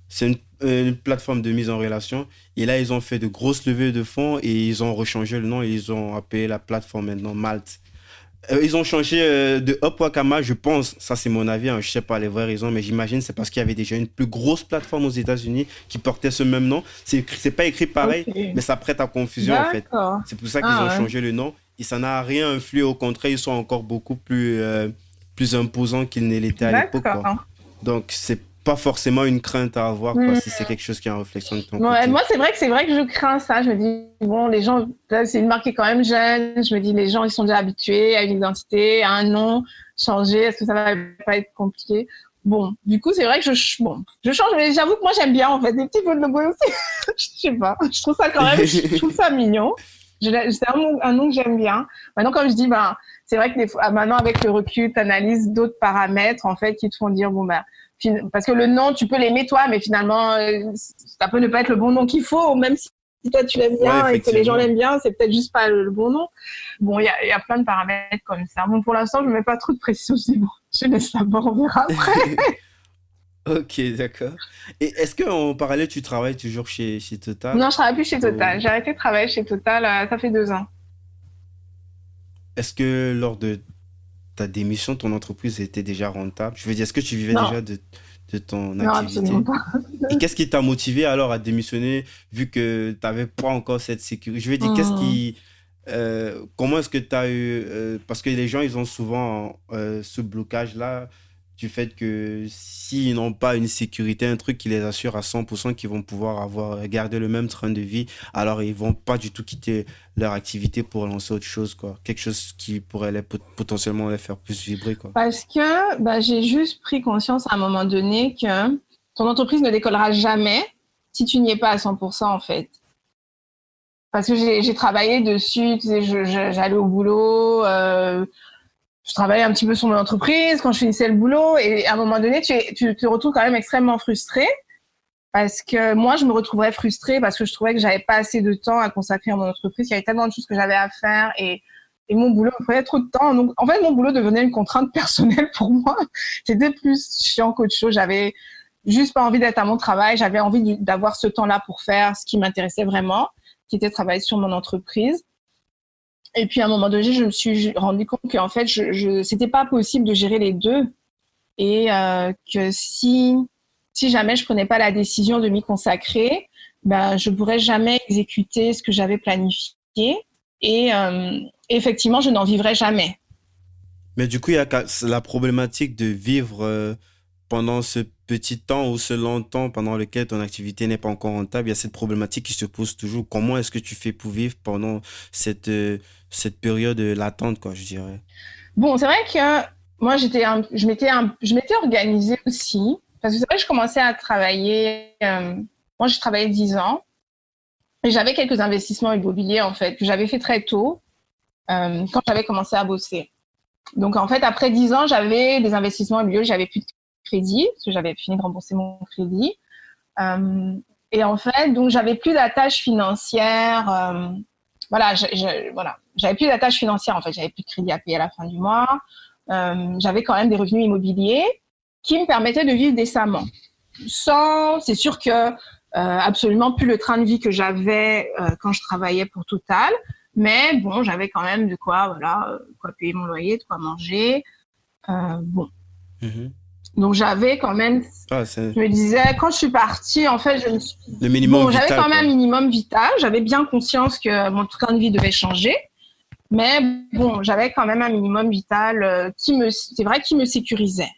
C'est une plateforme de mise en relation. Et là, ils ont fait de grosses levées de fonds et ils ont rechangé le nom et ils ont appelé la plateforme maintenant Malte. Ils ont changé de Upwork à Malte, je pense, ça c'est mon avis, hein, je sais pas les vraies raisons, mais j'imagine c'est parce qu'il y avait déjà une plus grosse plateforme aux États-Unis qui portait ce même nom. C'est pas écrit pareil, Ok. mais ça prête à confusion en fait. D'accord. C'est pour ça qu'ils ont Ah ouais. changé le nom et ça n'a rien influé, au contraire, ils sont encore beaucoup plus imposants qu'ils ne l'étaient à l'époque, quoi. D'accord. Donc c'est pas forcément une crainte à avoir, quoi, Hmm. si c'est quelque chose qui est en réflexion de ton Ouais, côté. moi, c'est vrai que je crains ça. Je me dis, bon, les gens, là, c'est une marque qui est quand même jeune. Je me dis, les gens, ils sont déjà habitués à une identité, à un nom. Changer, est-ce que ça va pas être compliqué? Bon, du coup, c'est vrai que bon, je change, mais j'avoue que moi, j'aime bien, en fait, des petits pots de logo aussi. Je sais pas. Je trouve ça quand même, je trouve ça mignon. C'est un nom que j'aime bien. Maintenant, comme je dis, c'est vrai que maintenant, avec le recul, tu analyses d'autres paramètres, en fait, qui te font dire, bon, parce que le nom, tu peux l'aimer toi, mais finalement, ça peut ne pas être le bon nom qu'il faut, même si toi tu l'aimes Ouais, bien et que les gens effectivement. l'aiment bien, c'est peut-être juste pas le bon nom. Bon, il y a plein de paramètres comme ça. Bon, pour l'instant, je ne mets pas trop de pression. Je dis, bon, je laisse ça, on verra après. Ok, d'accord. Et est-ce qu'en parallèle, tu travailles toujours chez Total? Non, je travaille plus chez Total. Ou J'ai arrêté de travailler chez Total, ça fait 2 ans. est-ce que lors de ta démission, ton entreprise était déjà rentable? Je veux dire, est-ce que tu vivais Non, déjà de ton non, absolument activité? pas. Et qu'est-ce qui t'a motivé alors à démissionner vu que tu n'avais pas encore cette sécurité? Je veux dire, Hum. comment est-ce que tu as eu, parce que les gens, ils ont souvent ce blocage-là du fait que s'ils n'ont pas une sécurité, un truc qui les assure à 100% qu'ils vont pouvoir garder le même train de vie, alors ils vont pas du tout quitter leur activité pour lancer autre chose, quoi. Quelque chose qui pourrait potentiellement les faire plus vibrer, quoi. Parce que j'ai juste pris conscience à un moment donné que ton entreprise ne décollera jamais si tu n'y es pas à 100% en fait. Parce que j'ai travaillé dessus, tu sais, j'allais au boulot, je travaillais un petit peu sur mon entreprise quand je finissais le boulot et à un moment donné, tu te retrouves quand même extrêmement frustré parce que moi, je me retrouvais frustrée parce que je trouvais que j'avais pas assez de temps à consacrer à mon entreprise. Il y avait tellement de choses que j'avais à faire et mon boulot me prenait trop de temps. Donc, en fait, mon boulot devenait une contrainte personnelle pour moi. C'était plus chiant qu'autre chose. J'avais juste pas envie d'être à mon travail. J'avais envie d'avoir ce temps-là pour faire ce qui m'intéressait vraiment. qui était de travailler sur mon entreprise. Et puis, à un moment donné, je me suis rendu compte qu'en fait, c'était pas possible de gérer les deux. Et que si jamais je prenais pas la décision de m'y consacrer, ben, je pourrais jamais exécuter ce que j'avais planifié. Et effectivement, je n'en vivrais jamais. Mais du coup, il y a la problématique de vivre pendant ce petit temps ou ce long temps pendant lequel ton activité n'est pas encore rentable. Il y a cette problématique qui se pose toujours. Comment est-ce que tu fais pour vivre pendant cette période latente, quoi, je dirais? Bon, c'est vrai que moi, je m'étais organisée aussi. Parce que c'est vrai que je commençais à travailler. Moi, j'ai travaillé 10 ans. Et j'avais quelques investissements immobiliers, en fait, que j'avais fait très tôt, quand j'avais commencé à bosser. Donc, en fait, après 10 ans, j'avais des investissements immobiliers, j'avais plus de crédit, parce que j'avais fini de rembourser mon crédit. Et en fait, donc, j'avais plus d'attaches financières. Voilà, j'avais plus d'attaches financières, en fait. J'avais plus de crédit à payer à la fin du mois. J'avais quand même des revenus immobiliers qui me permettaient de vivre décemment. C'est sûr que absolument plus le train de vie que j'avais quand je travaillais pour Total. Mais bon, j'avais quand même de quoi payer mon loyer, de quoi manger. Bon. Mhm. Donc, j'avais quand même, je me disais, quand je suis partie, en fait, le minimum vital, j'avais quand même quoi. un minimum vital. J'avais bien conscience que mon train de vie devait changer. Mais bon, j'avais quand même un minimum vital c'est vrai, qui me sécurisait.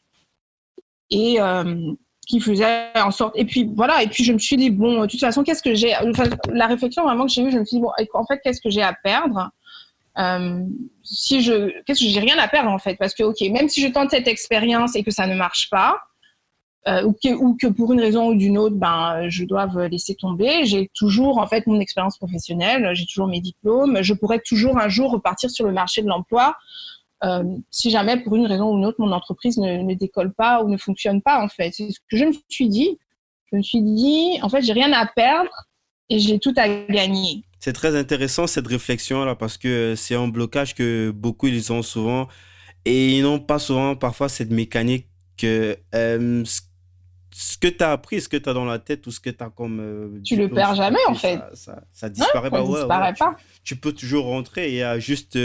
Et qui faisait en sorte. Et puis, voilà. Et puis, je me suis dit, bon, de toute façon, qu'est-ce que j'ai. Enfin, la réflexion vraiment que j'ai eue, je me suis dit, bon, en fait, qu'est-ce que j'ai à perdre qu'est-ce que j'ai rien à perdre, en fait. Parce que, OK, même si je tente cette expérience et que ça ne marche pas, ou que pour une raison ou d'une autre, ben, je dois laisser tomber. J'ai toujours, en fait, mon expérience professionnelle, j'ai toujours mes diplômes. Je pourrais toujours un jour repartir sur le marché de l'emploi si jamais, pour une raison ou une autre, mon entreprise ne décolle pas ou ne fonctionne pas, en fait. C'est ce que je me suis dit. Je me suis dit, en fait, j'ai rien à perdre et j'ai tout à gagner. C'est très intéressant cette réflexion-là parce que c'est un blocage que beaucoup ils ont souvent et ils n'ont pas souvent parfois cette mécanique que ce que tu as appris, ce que tu as dans la tête ou ce que tu as comme Tu le diplôme perds sur jamais, en papier, fait. ça disparaît. Ça disparaît pas. Tu peux toujours rentrer. Il y a juste,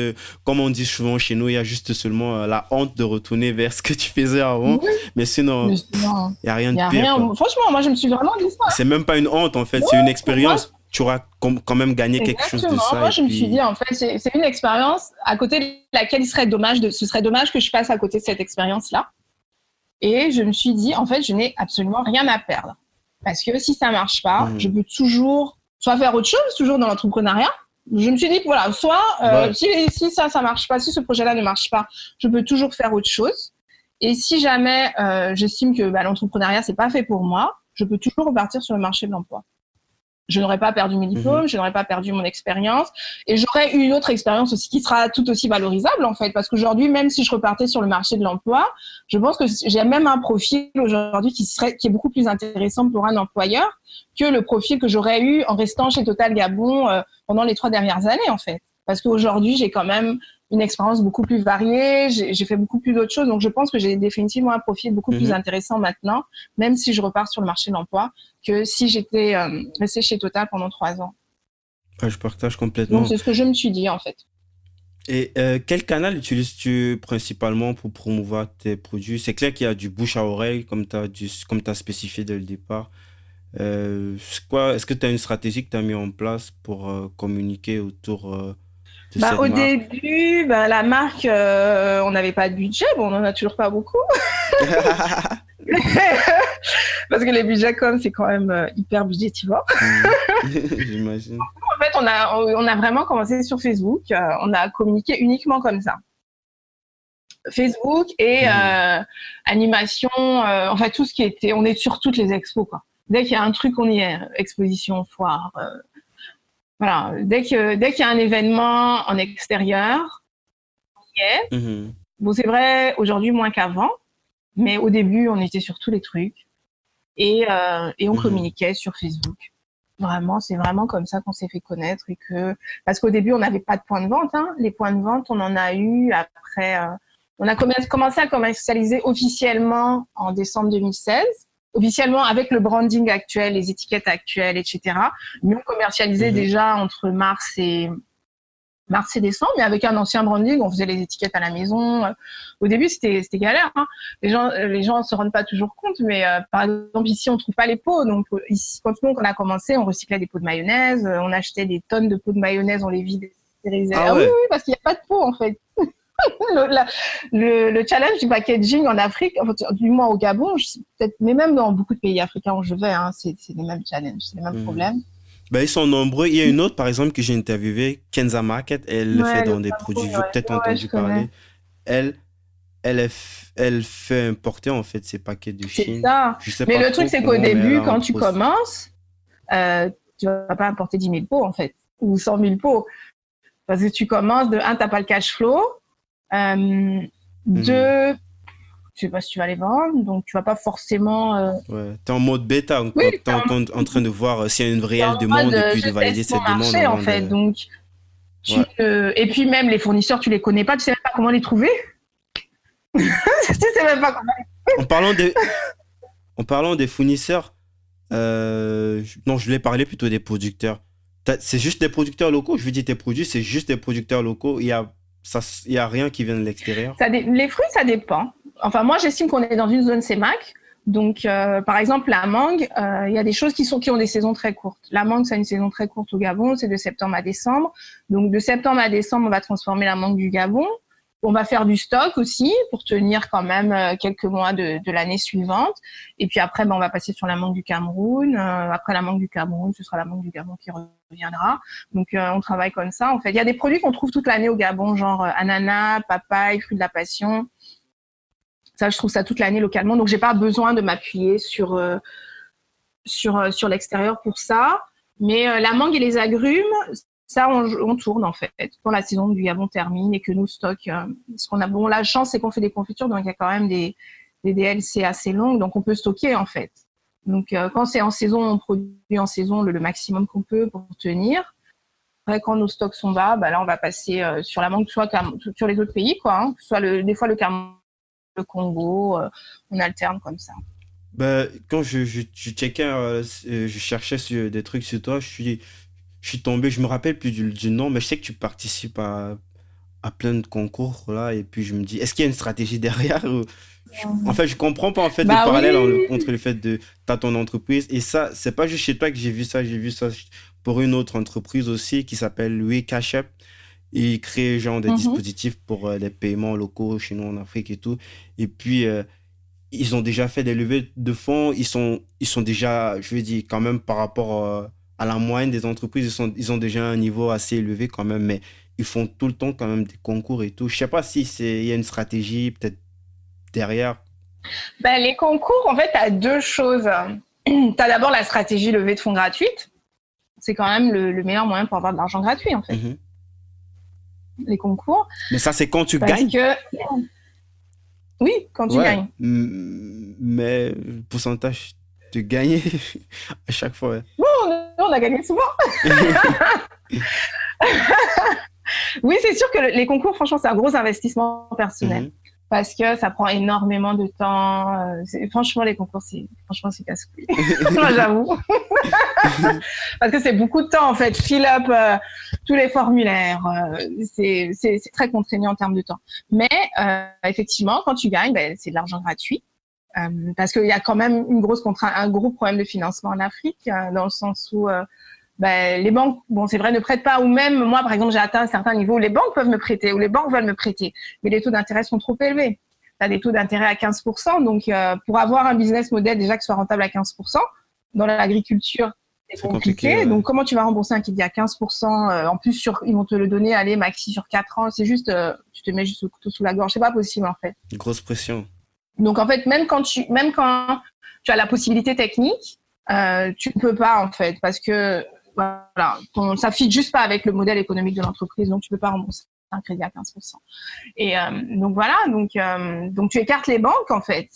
comme on dit souvent chez nous, il y a juste seulement la honte de retourner vers ce que tu faisais avant. Oui. Mais sinon, il n'y a rien de pire. Quoi. Franchement, moi, je me suis vraiment dit ça. C'est même pas une honte, en fait. C'est une expérience. Tu auras quand même gagné quelque chose de ça. Moi, je me suis dit, en fait, c'est une expérience à côté de laquelle ce serait dommage que je passe à côté de cette expérience-là. Et je me suis dit, en fait, je n'ai absolument rien à perdre. Parce que si ça marche pas, je peux toujours soit faire autre chose, toujours dans l'entrepreneuriat. Je me suis dit, voilà, soit si ça marche pas, si ce projet-là ne marche pas, je peux toujours faire autre chose. Et si jamais j'estime que l'entrepreneuriat, c'est pas fait pour moi, je peux toujours repartir sur le marché de l'emploi. Je n'aurais pas perdu mes diplômes, je n'aurais pas perdu mon expérience et j'aurais eu une autre expérience aussi qui sera tout aussi valorisable en fait parce qu'aujourd'hui même si je repartais sur le marché de l'emploi, je pense que j'ai même un profil aujourd'hui qui est beaucoup plus intéressant pour un employeur que le profil que j'aurais eu en restant chez Total Gabon pendant les 3 dernières années en fait. Parce qu'aujourd'hui, j'ai quand même une expérience beaucoup plus variée, j'ai fait beaucoup plus d'autres choses. Donc, je pense que j'ai définitivement un profil beaucoup plus intéressant maintenant, même si je repars sur le marché de l'emploi, que si j'étais restée chez Total pendant 3 ans. Ouais, je partage complètement. Donc, c'est ce que je me suis dit, en fait. Et quel canal utilises-tu principalement pour promouvoir tes produits? C'est clair qu'il y a du bouche à oreille, comme tu as spécifié dès le départ. Est-ce que tu as une stratégie que tu as mis en place pour communiquer autour de cette Au marque? début, la marque, on n'avait pas de budget. Bon, on n'en a toujours pas beaucoup. Parce que les budgets, c'est quand même hyper budgétivore. J'imagine. En fait, on a vraiment commencé sur Facebook. On a communiqué uniquement comme ça. Facebook et animation, enfin tout ce qui était, on est sur toutes les expos quoi. Dès qu'il y a un truc, on y est, exposition, foire, voilà. Dès qu'il y a un événement en extérieur, on y est. Bon, c'est vrai, aujourd'hui moins qu'avant, mais au début, on était sur tous les trucs et on communiquait sur Facebook. Vraiment, c'est vraiment comme ça qu'on s'est fait connaître et que parce qu'au début, on n'avait pas de point de vente. Hein. Les points de vente, on en a eu après. On a commencé à commercialiser officiellement en décembre 2016. officiellement avec le branding actuel, les étiquettes actuelles, etc. Mais on commercialisait déjà entre mars et décembre, mais avec un ancien branding, on faisait les étiquettes à la maison. Au début, c'était galère. Hein. Les gens se rendent pas toujours compte, mais par exemple ici, on trouve pas les pots. Donc ici, quand nous on a commencé, on recyclait des pots de mayonnaise, on achetait des tonnes de pots de mayonnaise, on les vidait. Ah ouais. Oui, parce qu'il y a pas de pot en fait. le challenge du packaging en Afrique, du moins au Gabon, peut-être, mais même dans beaucoup de pays africains où je vais, hein, c'est les mêmes challenges, c'est les mêmes problèmes. Ben, ils sont nombreux. Il y a une autre, par exemple, que j'ai interviewée, Kenza Market. Elle le fait dans des produits. J'ai peut-être entendu parler. Elle, elle fait importer, en fait, ses paquets de Chine. C'est ça. Je sais mais pas le truc, trop c'est qu'au comment, mais début, elle a un quand tu process. commences, tu vas pas importer 10 000 pots, en fait, ou 100 000 pots. Parce que tu commences de, un, t'as pas le cash flow. Deux, je sais pas si tu vas les vendre, donc tu vas pas forcément. Ouais, t'es en mode bêta, Oui, t'es en train de voir s'il y a une réelle en demande mode, et puis je de valider teste mon cette demande marché, en avant fait. de. Donc, Ouais. et puis même les fournisseurs, tu les connais pas, tu sais même pas comment les trouver. Tu sais même pas comment. En parlant des fournisseurs, non, je voulais parler plutôt des producteurs. C'est juste des producteurs locaux. Je veux dire, tes produits, c'est juste des producteurs locaux. Il y a rien qui vient de l'extérieur. Les fruits, ça dépend. Enfin, moi, j'estime qu'on est dans une zone CEMAC. Donc, par exemple, la mangue, il y a des choses qui ont des saisons très courtes. La mangue, c'est une saison très courte au Gabon, c'est de septembre à décembre. Donc, de septembre à décembre, on va transformer la mangue du Gabon. On va faire du stock aussi pour tenir quand même quelques mois de l'année suivante. Et puis après, on va passer sur la mangue du Cameroun. Après la mangue du Cameroun, ce sera la mangue du Gabon qui reviendra. Donc, on travaille comme ça. En fait, il y a des produits qu'on trouve toute l'année au Gabon, genre ananas, papaye, fruits de la passion. Ça, je trouve ça toute l'année localement. Donc, j'ai pas besoin de m'appuyer sur l'extérieur pour ça. Mais la mangue et les agrumes, ça, on tourne en fait. Quand la saison du Gabon termine et que nous stock, ce qu'on a, bon, la chance, c'est qu'on fait des confitures, donc il y a quand même des DLC assez longues, donc on peut stocker en fait. Donc, quand c'est en saison, on produit en saison le maximum qu'on peut pour tenir. Après, quand nos stocks sont bas, là, on va passer sur la mangue, soit sur les autres pays, quoi. Hein, soit des fois le Cameroun, le Congo, on alterne comme ça. Quand je checkais, je cherchais sur des trucs sur toi, je suis tombé, je me rappelle plus du nom, mais je sais que tu participes à plein de concours là, et puis je me dis, est-ce qu'il y a une stratégie derrière En fait, je comprends pas en fait le parallèle entre le fait de t'as ton entreprise et ça, c'est pas juste chez toi que j'ai vu ça pour une autre entreprise aussi qui s'appelle We Cash App. Ils créent genre des dispositifs pour les paiements locaux chez nous en Afrique et tout. Et puis ils ont déjà fait des levées de fonds, ils sont déjà, je veux dire quand même par rapport à la moyenne des entreprises, ils ont déjà un niveau assez élevé quand même, mais ils font tout le temps quand même des concours et tout. Je sais pas si il y a une stratégie peut-être derrière. Les concours, en fait, tu as deux choses. Tu as d'abord la stratégie levée de fonds gratuite. C'est quand même le meilleur moyen pour avoir de l'argent gratuit, en fait. Les concours. Mais ça, c'est quand tu gagnes. Oui, quand tu gagnes. Mais le pourcentage de gagner à chaque fois. Bon, on a gagné souvent. Oui, c'est sûr que les concours, franchement, c'est un gros investissement personnel. Parce que ça prend énormément de temps. Franchement, les concours, c'est casse-couille. Moi, j'avoue. Parce que c'est beaucoup de temps, en fait. Fill up tous les formulaires. C'est très contraignant en termes de temps. Mais effectivement, quand tu gagnes, c'est de l'argent gratuit. Parce qu'il y a quand même un gros problème de financement en Afrique, dans le sens où les banques, bon, c'est vrai, ne prêtent pas, ou même moi, par exemple, j'ai atteint un certain niveau où les banques peuvent me prêter, ou les banques veulent me prêter, mais les taux d'intérêt sont trop élevés. Tu as des taux d'intérêt à 15%, donc pour avoir un business model déjà qui soit rentable à 15%, dans l'agriculture, c'est compliqué. Ouais. Donc, comment tu vas rembourser un crédit à 15%, en plus, ils vont te le donner, allez, maxi sur 4 ans, c'est juste, tu te mets juste le couteau sous la gorge, c'est pas possible, en fait. Une grosse pression. Donc, en fait, même quand tu as la possibilité technique, tu ne peux pas, en fait, parce que voilà, ça fit juste pas avec le modèle économique de l'entreprise, donc tu peux pas rembourser un crédit à 15%. Et donc voilà, donc tu écartes les banques en fait.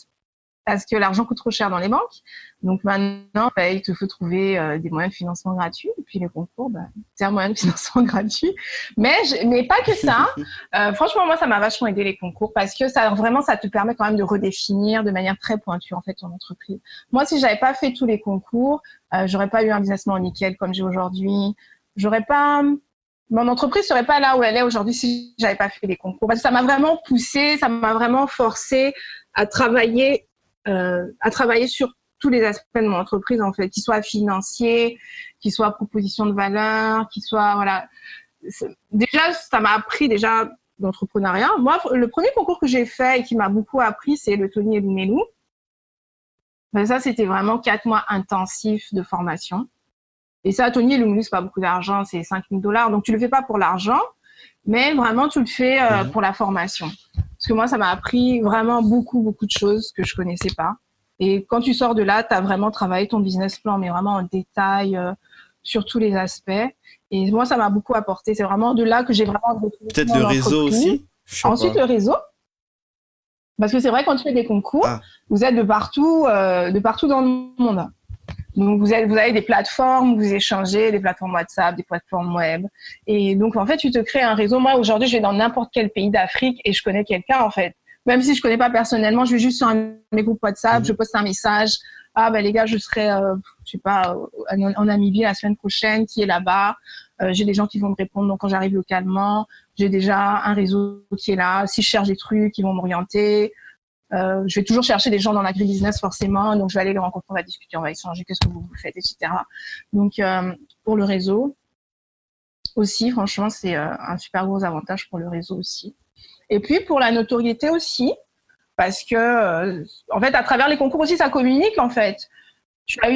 parce que l'argent coûte trop cher dans les banques. Donc maintenant, il te faut trouver des moyens de financement gratuits. Et puis les concours, c'est un moyen de financement gratuit. Mais pas que ça. Franchement, moi, ça m'a vachement aidé les concours parce que ça te permet quand même de redéfinir de manière très pointue en fait ton entreprise. Moi, si j'avais pas fait tous les concours, j'aurais pas eu un business plan nickel comme j'ai aujourd'hui. Mon entreprise serait pas là où elle est aujourd'hui si j'avais pas fait les concours. Parce que ça m'a vraiment poussé, ça m'a vraiment forcé à travailler sur tous les aspects de mon entreprise en fait, qu'ils soient financiers, qu'ils soient proposition de valeur, qu'ils soient voilà. Déjà, ça m'a appris déjà l'entrepreneuriat. Moi, le premier concours que j'ai fait et qui m'a beaucoup appris, c'est le Tony Elumelu. Ça, c'était vraiment 4 mois intensifs de formation. Et ça, Tony Elumelu, c'est pas beaucoup d'argent, c'est $5,000. Donc, tu le fais pas pour l'argent, mais vraiment, tu le fais pour la formation. Parce que moi, ça m'a appris vraiment beaucoup, beaucoup de choses que je connaissais pas. Et quand tu sors de là, tu as vraiment travaillé ton business plan, mais vraiment en détail sur tous les aspects. Et moi, ça m'a beaucoup apporté. C'est vraiment de là que j'ai vraiment... Peut-être le réseau aussi. Ensuite, le réseau. Parce que c'est vrai, quand tu fais des concours, vous êtes de partout dans le monde. Donc, vous avez des plateformes, vous échangez, des plateformes WhatsApp, des plateformes web. Et donc, en fait, tu te crées un réseau. Moi, aujourd'hui, je vais dans n'importe quel pays d'Afrique et je connais quelqu'un, en fait. Même si je connais pas personnellement, je vais juste sur un de mes groupes WhatsApp, je poste un message. Ah, les gars, je serai, je sais pas, en Namibie la semaine prochaine, qui est là-bas. J'ai des gens qui vont me répondre. Donc, quand j'arrive localement, j'ai déjà un réseau qui est là. Si je cherche des trucs, ils vont m'orienter. Je vais toujours chercher des gens dans l'agribusiness forcément, donc je vais aller les rencontrer, on va discuter, on va échanger, qu'est-ce que vous faites, etc. Donc pour le réseau aussi, franchement, c'est un super gros avantage pour le réseau aussi. Et puis pour la notoriété aussi, parce que en fait à travers les concours aussi ça communique en fait. Tu as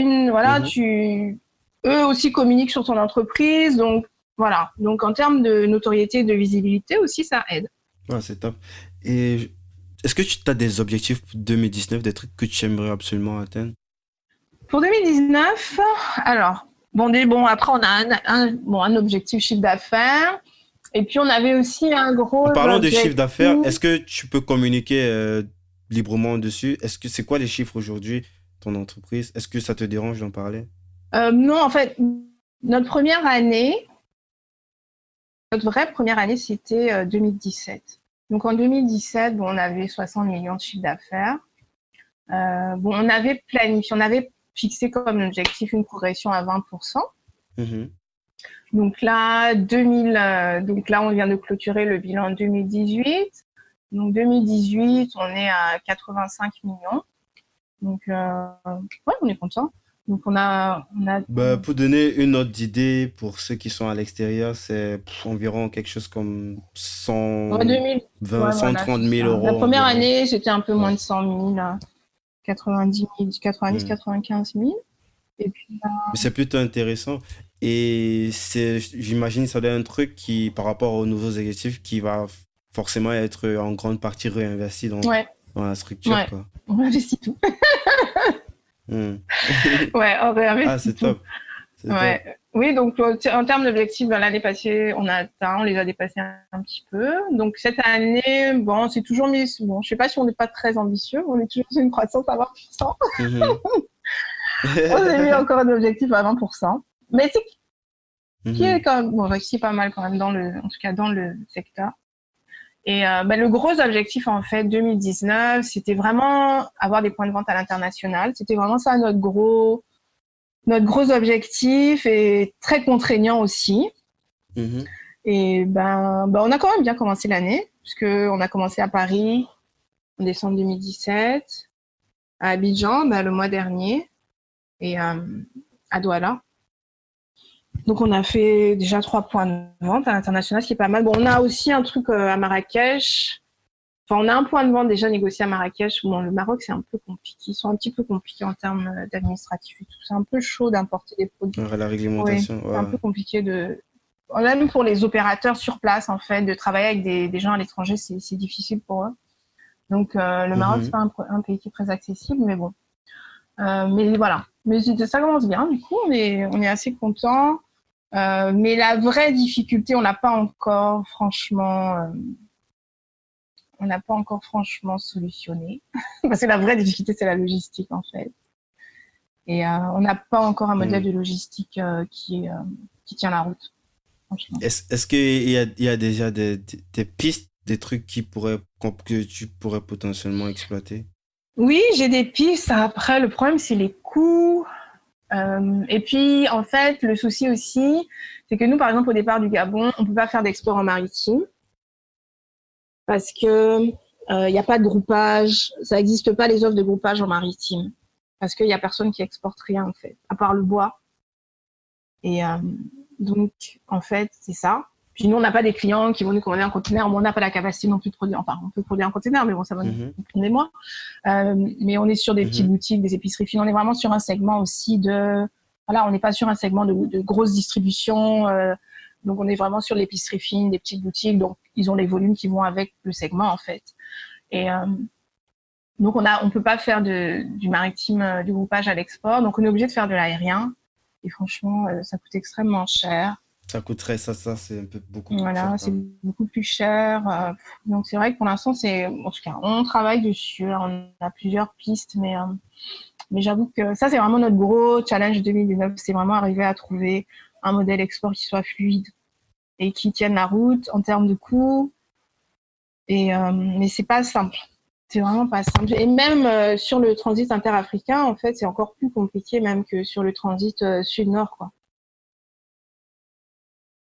eux aussi communiquent sur ton entreprise, donc voilà. Donc en termes de notoriété, de visibilité aussi, ça aide. Ouais, c'est top. Et est-ce que tu as des objectifs pour 2019, des trucs que tu aimerais absolument atteindre? Pour 2019, alors, après, on a un objectif chiffre d'affaires. Et puis, on avait aussi un gros En parlant de objectif. chiffre d'affaires, est-ce que tu peux communiquer librement dessus? C'est quoi les chiffres aujourd'hui, ton entreprise? Est-ce que ça te dérange d'en parler? Non, en fait, notre vraie première année, c'était 2017. Donc, en 2017, on avait 60 millions de chiffre d'affaires. On avait planifié, on avait fixé comme objectif une progression à 20%. Donc là, on vient de clôturer le bilan 2018. Donc 2018, on est à 85 millions. Donc on est content. Donc on a... pour donner une autre idée pour ceux qui sont à l'extérieur, c'est environ quelque chose comme 130 000 euros. La première année, c'était un peu moins de 100 000, 90 000, 95 000. Et puis, Mais c'est plutôt intéressant. Et j'imagine ça doit être un truc qui, par rapport aux nouveaux objectifs, qui va forcément être en grande partie réinvesti dans la structure. Ouais. Quoi. On investit tout. On réinvestit tout. C'est top. Oui, donc en termes d'objectifs, l'année passée, on les a dépassés un petit peu. Donc cette année, c'est toujours mis. Je sais pas si on n'est pas très ambitieux, on est toujours sur une croissance à 20%. On s'est mis encore un objectif à 20%. Mais c'est qui est quand même, c'est pas mal quand même en tout cas dans le secteur. Et le gros objectif en fait 2019, c'était vraiment avoir des points de vente à l'international. C'était vraiment ça notre gros objectif et très contraignant aussi. Et on a quand même bien commencé l'année puisque on a commencé à Paris en décembre 2017, à Abidjan le mois dernier et à Douala. Donc on a fait déjà 3 points de vente à l'international, ce qui est pas mal. On a aussi un truc à Marrakech. On a un point de vente déjà négocié à Marrakech. Le Maroc, c'est un peu compliqué. Ils sont un petit peu compliqués en termes d'administratif et tout. C'est un peu chaud d'importer des produits. La réglementation. C'est un peu compliqué même pour les opérateurs sur place, en fait, de travailler avec des gens à l'étranger, c'est difficile pour eux. Donc, le Maroc, c'est pas un pays qui est très accessible, mais bon. Mais voilà. Mais ça commence bien. Du coup, on est assez contents. Mais la vraie difficulté, on l'a pas encore, franchement. on n'a pas encore franchement solutionné. Parce que la vraie difficulté, c'est la logistique, en fait. Et on n'a pas encore un modèle de logistique qui tient la route, franchement. Est-ce qu'il y a déjà des pistes, des trucs que tu pourrais potentiellement exploiter? Oui, j'ai des pistes. Après, le problème, c'est les coûts. Et puis, en fait, le souci aussi, c'est que nous, par exemple, au départ du Gabon, on peut pas faire d'export en maritime parce que y a pas de groupage, ça n'existe pas les offres de groupage en maritime parce qu'il y a personne qui exporte rien en fait, à part le bois. Et donc, en fait, c'est ça. Puis nous, on n'a pas des clients qui vont nous commander un conteneur, mais on n'a pas la capacité non plus de produire. Enfin, on peut produire un conteneur, mais bon, ça va nous prendre des mois. Mais on est sur des petites boutiques, des épiceries fines. On est vraiment sur un segment aussi de... Voilà, on n'est pas sur un segment de grosse distribution. Donc, on est vraiment sur l'épicerie fine, des petites boutiques. Donc, ils ont les volumes qui vont avec le segment, en fait. Et donc, on peut pas faire du maritime, du groupage à l'export. Donc, on est obligé de faire de l'aérien. Et franchement, ça coûte extrêmement cher. Ça coûterait, ça c'est un peu beaucoup plus Voilà, cher. c'est beaucoup plus cher. Donc, c'est vrai que pour l'instant, en tout cas, on travaille dessus. On a plusieurs pistes, mais j'avoue que ça, c'est vraiment notre gros challenge 2019. C'est vraiment arriver à trouver un modèle export qui soit fluide et qui tienne la route en termes de coûts. Mais c'est pas simple. C'est vraiment pas simple. Et même sur le transit interafricain, en fait, c'est encore plus compliqué même que sur le transit sud-nord, quoi.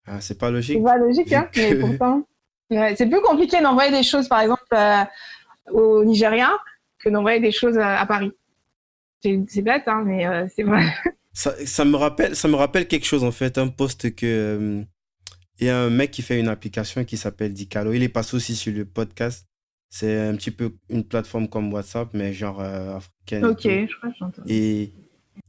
Ah, c'est pas logique. C'est pas logique, hein, mais pourtant. Ouais, c'est plus compliqué d'envoyer des choses, par exemple, au Nigeria que d'envoyer des choses à Paris. C'est bête, hein, mais c'est vrai. Ça me rappelle quelque chose, en fait, un post que... Il y a un mec qui fait une application qui s'appelle Dicalo. Il est passé aussi sur le podcast. C'est un petit peu une plateforme comme WhatsApp, mais genre africaine. Ok, je crois que j'entends. Et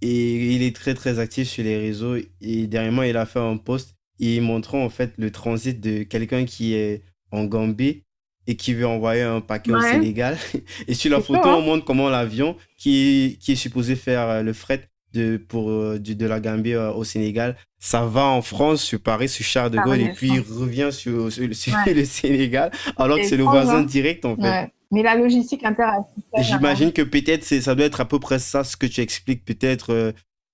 il est très, très actif sur les réseaux. Et dernièrement, il a fait un post et montrant en fait le transit de quelqu'un qui est en Gambie et qui veut envoyer un paquet au Sénégal. Et sur la photo, on montre comment l'avion qui est supposé faire le fret de la Gambie au Sénégal, ça va en France, sur Paris, sur Charles de Gaulle, et puis il revient sur le Sénégal, alors que c'est le voisin direct, en fait. Ouais. Mais la logistique interafricaine... J'imagine que peut-être ça doit être à peu près ça, ce que tu expliques, peut-être,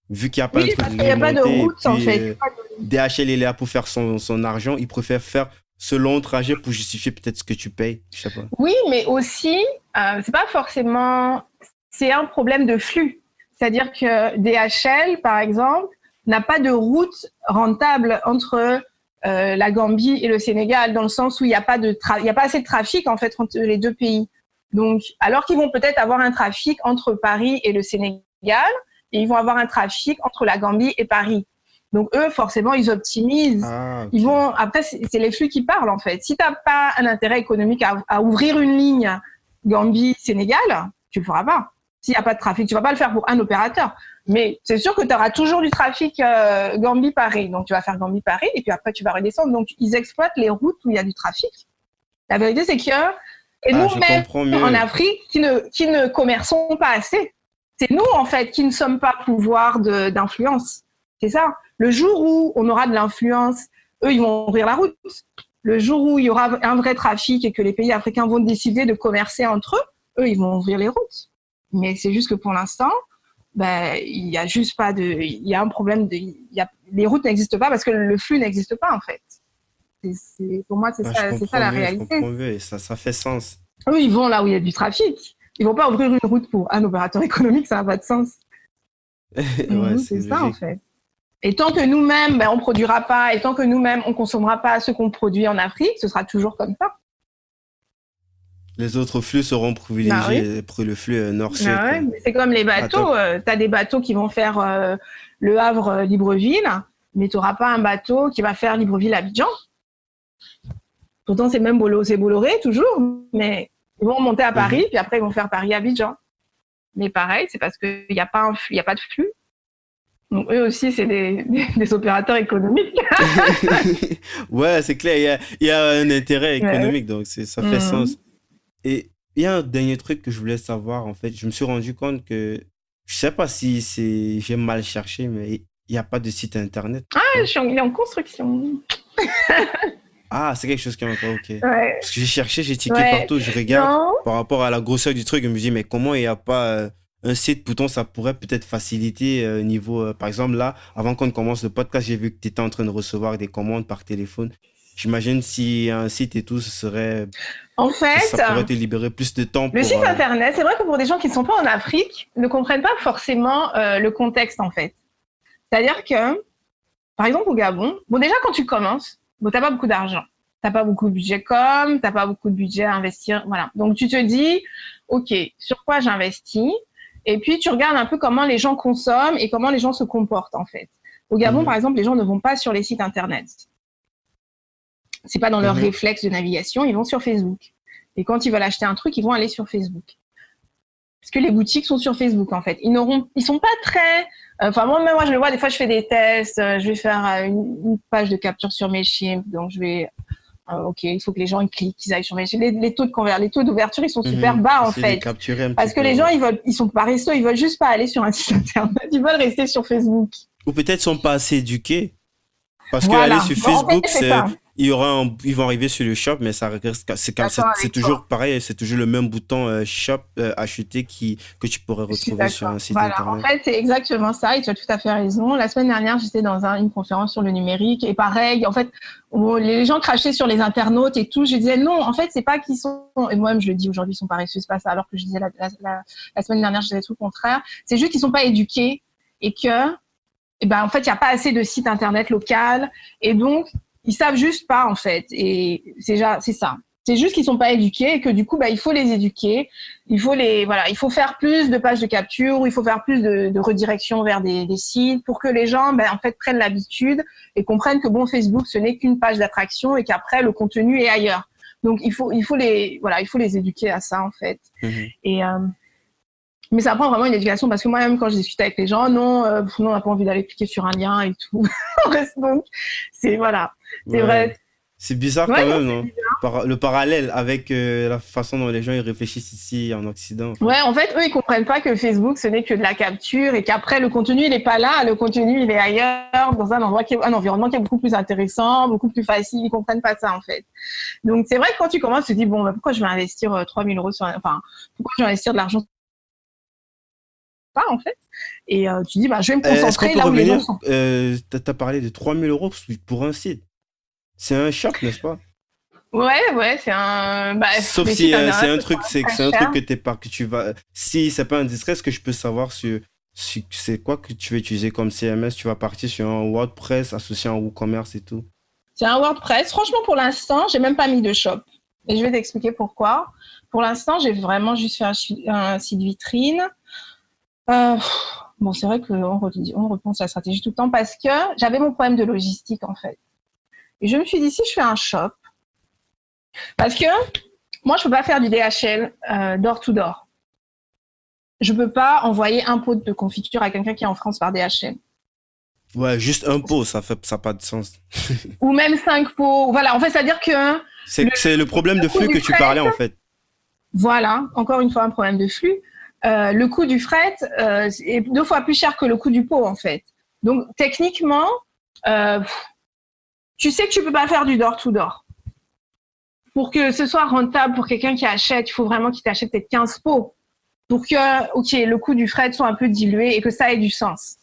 vu qu'il n'y a pas de truc réglementé. Il n'y a pas de route, en fait. DHL est là pour faire son argent, il préfère faire ce long trajet pour justifier peut-être ce que tu payes, je sais pas. Oui, mais aussi, c'est pas forcément... C'est un problème de flux. C'est-à-dire que DHL, par exemple, n'a pas de route rentable entre la Gambie et le Sénégal, dans le sens où il n'y a pas assez de trafic en fait entre les deux pays. Donc, alors qu'ils vont peut-être avoir un trafic entre Paris et le Sénégal, et ils vont avoir un trafic entre la Gambie et Paris. Donc eux, forcément, ils optimisent. Okay. Ils vont. Après, c'est les flux qui parlent en fait. Si t'as pas un intérêt économique à ouvrir une ligne Gambie-Sénégal, tu le feras pas. S'il n'y a pas de trafic, tu vas pas le faire pour un opérateur. Mais c'est sûr que tu auras toujours du trafic Gambie-Paris. Donc, tu vas faire Gambie-Paris et puis après, tu vas redescendre. Donc, ils exploitent les routes où il y a du trafic. La vérité, c'est que nous-mêmes, en Afrique, qui ne commerçons pas assez, c'est nous, en fait, qui ne sommes pas pouvoir d'influence. C'est ça. Le jour où on aura de l'influence, eux, ils vont ouvrir la route. Le jour où il y aura un vrai trafic et que les pays africains vont décider de commercer entre eux, ils vont ouvrir les routes. Mais c'est juste que pour l'instant, il y a juste pas il y a un problème les routes n'existent pas parce que le flux n'existe pas en fait. Pour moi, c'est ça la réalité. Je comprends, ça fait sens. Eux, ils vont là où il y a du trafic. Ils vont pas ouvrir une route pour un opérateur économique, ça n'a pas de sens. Ouais, c'est ça en fait. Et tant que nous-mêmes, on produira pas, et tant que nous-mêmes, on consommera pas ce qu'on produit en Afrique, ce sera toujours comme ça. Les autres flux seront privilégiés pour le flux nord-sud. Ouais, c'est comme les bateaux. Tu as des bateaux qui vont faire Le Havre-Libreville, mais tu n'auras pas un bateau qui va faire Libreville-Abidjan. Pourtant, c'est même c'est Bolloré, toujours, mais ils vont monter à Paris, puis après, ils vont faire Paris-Abidjan. Mais pareil, c'est parce qu'il n'y a pas de flux. Donc, eux aussi, c'est des opérateurs économiques. Ouais, c'est clair. Il y a un intérêt économique, donc ça fait sens. Et il y a un dernier truc que je voulais savoir, en fait. Je me suis rendu compte que, je sais pas si j'ai mal cherché, mais il n'y a pas de site internet. Ah, il est en construction. Ah, c'est quelque chose qui est encore OK. Ouais, Parce que j'ai cherché, j'ai tiqué ouais. partout, je regarde Non, par rapport à la grosseur du truc, je me dis, mais comment il n'y a pas un site, pourtant ça pourrait peut-être faciliter niveau, par exemple là, avant qu'on ne commence le podcast, j'ai vu que tu étais en train de recevoir des commandes par téléphone. J'imagine si un site et tout, en ça fait, pourrait te libérer plus de temps le pour... site internet, c'est vrai que pour des gens qui ne sont pas en Afrique, ne comprennent pas forcément le contexte en fait. C'est-à-dire que, par exemple au Gabon, bon déjà quand tu commences, bon t'as pas beaucoup d'argent, t'as pas beaucoup de budget com, t'as pas beaucoup de budget à investir, voilà. Donc tu te dis, ok, sur quoi j'investis? Et puis tu regardes un peu comment les gens consomment et comment les gens se comportent en fait. Au Gabon, par Mhm, exemple, les gens ne vont pas sur les sites internet. C'est pas dans leur mhm, réflexe de navigation, ils vont sur Facebook. Et quand ils veulent acheter un truc, ils vont aller sur Facebook. Parce que les boutiques sont sur Facebook en fait. Ils sont pas très. Enfin moi je le vois. Des fois je fais des tests. Je vais faire une page de capture sur Mailchimp. Donc je vais. Ok, il faut que les gens ils cliquent, qu'ils aillent sur Mailchimp. Les taux d'ouverture ils sont super mhm. bas en Essayer de fait. capturer un petit Parce que peu, les gens ouais. ils sont paresseux, ils veulent juste pas aller sur un site internet. Ils veulent rester sur Facebook. Ou peut-être sont pas assez éduqués. Parce que aller Voilà. sur Bon, en fait Facebook, c'est ça. ils vont arriver sur le shop, mais D'accord c'est avec toi. toujours pareil, c'est toujours le même bouton shop acheter que tu pourrais Je suis retrouver sur d'accord. un site Voilà. En internet. fait, c'est exactement ça et tu as tout à fait raison. La semaine dernière, j'étais dans une conférence sur le numérique et pareil, en fait, les gens crachaient sur les internautes et tout. Je disais non, en fait, c'est pas qu'ils sont, et moi-même je le dis aujourd'hui, ils sont paresseux, c'est pas ça, alors que je disais la semaine dernière, je disais tout le contraire. C'est juste qu'ils sont pas éduqués et que, eh ben, en fait, il n'y a pas assez de sites internet local et donc, ils savent juste pas, en fait. Et c'est ça. C'est juste qu'ils sont pas éduqués et que du coup, bah, il faut les éduquer. Voilà, il faut faire plus de pages de capture, il faut faire plus de redirection vers des sites pour que les gens, ben, en fait, prennent l'habitude et comprennent que bon, Facebook, ce n'est qu'une page d'attraction et qu'après, le contenu est ailleurs. Donc, il faut les éduquer à ça, en fait. Mhm. Et, mais ça prend vraiment une éducation parce que moi-même, quand je discute avec les gens, non, non, on n'a pas envie d'aller cliquer sur un lien et tout. Donc, voilà. C'est Ouais. vrai. C'est bizarre Ouais, quand non, même, non? Le parallèle avec la façon dont les gens ils réfléchissent ici en Occident, en fait. ouais, en fait, eux, ils comprennent pas que Facebook, ce n'est que de la capture et qu'après, le contenu, il n'est pas là. Le contenu, il est ailleurs, dans un environnement qui est beaucoup plus intéressant, beaucoup plus facile. Ils comprennent pas ça, en fait. Donc, c'est vrai que quand tu commences, tu te dis, bon, bah, pourquoi je vais investir 3 000 euros pourquoi je vais investir de l'argent pas, en fait? Et tu dis, bah, je vais me Est-ce qu'on concentrer peut là où les gens revenir? sont. T'as parlé de 3 000 € pour un site. C'est un shop, n'est-ce pas? Ouais, c'est un, bah, Sauf les si sites internet, c'est très c'est un truc cher. que tu vas. Si c'est pas indiscret, est-ce que je peux savoir c'est quoi que tu vas utiliser comme CMS? Tu vas partir sur un WordPress associé à un WooCommerce et tout. C'est un WordPress. Franchement, pour l'instant, j'ai même pas mis de shop. Et je vais t'expliquer pourquoi. Pour l'instant, j'ai vraiment juste fait un site vitrine. Euh, bon, c'est vrai on repense à la stratégie tout le temps parce que j'avais mon problème de logistique, en fait. Et je me suis dit, si je fais un shop, parce que moi, je peux pas faire du DHL door to door. Je peux pas envoyer un pot de confiture à quelqu'un qui est en France par DHL. Ouais, juste un pot, ça a pas de sens. Ou même 5 pots. Voilà, en fait, c'est-à-dire que C'est le problème de le coût flux du que tu fret, parlais en fait. voilà, encore une fois, un problème de flux. Le coût du fret est 2 fois plus cher que le coût du pot, en fait. Donc, techniquement, euh, tu sais que tu peux pas faire du door-to-door. Pour que ce soit rentable pour quelqu'un qui achète, il faut vraiment qu'il t'achète peut-être 15 pots pour que, ok, le coût du fret soit un peu dilué et que ça ait du sens.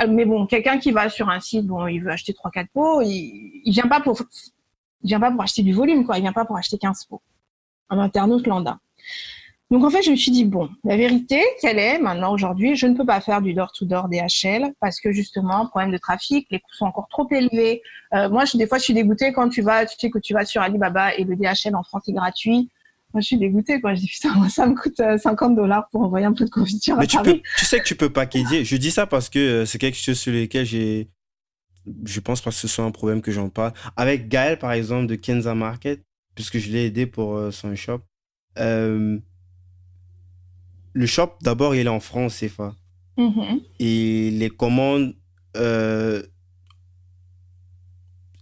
Mais bon, quelqu'un qui va sur un site, bon, il veut acheter 3-4 pots, il vient pas pour acheter du volume, quoi. Il vient pas pour acheter 15 pots. Un internaute lambda. Donc en fait, je me suis dit, bon, la vérité, quelle est maintenant aujourd'hui? Je ne peux pas faire du door-to-door DHL parce que justement, problème de trafic, les coûts sont encore trop élevés. Moi, des fois, je suis dégoûtée quand tu sais que tu vas sur Alibaba et le DHL en France est gratuit. Moi, je suis dégoûtée, quoi. Je dis, putain, moi, ça me coûte 50 $ pour envoyer un peu de confiture à Mais Paris. tu sais que tu peux packager. Je dis ça parce que c'est quelque chose sur lequel je pense pas que ce soit un problème que j'en parle. Avec Gaël, par exemple, de Kenza Market, puisque je l'ai aidé pour son shop. Euh, le shop, d'abord, il est en France CFA. Mhm. Et les commandes, euh,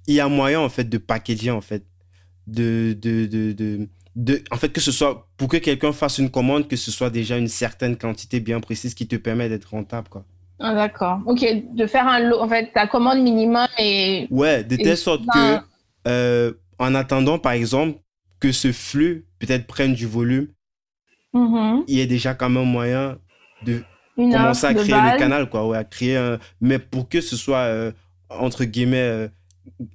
il y a moyen, en fait, de packager, en fait. En fait, que ce soit, pour que quelqu'un fasse une commande, que ce soit déjà une certaine quantité bien précise qui te permet d'être rentable, quoi. Ah, d'accord. Ok, de faire un lot, en fait, ta commande minimum Ouais, de et telle sorte que en attendant, par exemple, que ce flux peut-être prenne du volume, Mhm. il y a déjà quand même moyen de Une commencer offre à de créer le base. canal, quoi, ouais, à créer mais pour que ce soit, entre guillemets,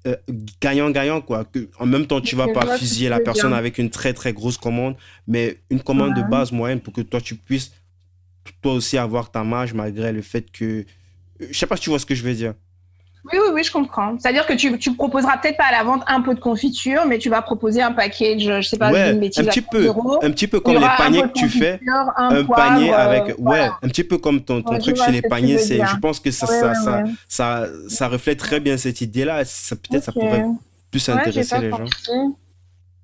euh, gagnant-gagnant, quoi. Que, en même temps, tu Ok, vas je pas vois ce que fusiller tu la veux personne dire. avec une très, très grosse commande, mais une commande de Ouais. base moyenne pour que toi, tu puisses, toi aussi, avoir ta marge malgré le fait que... Je sais pas si tu vois ce que je veux dire. Oui, oui, oui, je comprends. C'est-à-dire que tu proposeras peut-être pas à la vente un pot de confiture, mais tu vas proposer un package, je sais pas, je dis une Ouais, bêtise, à 30 euros, un petit peu où il y comme les aura un pot paniers de que tu fais, confiture, un un panier poivre, avec, voilà. ouais, un petit peu comme ton Ouais, je truc chez vois ce les que tu paniers, veux c'est, dire. je pense que Oui, oui, oui. ça reflète très bien cette idée-là. Ça, peut-être, ça Ok. pourrait plus Ouais, j'ai intéresser pas les gens. pensé,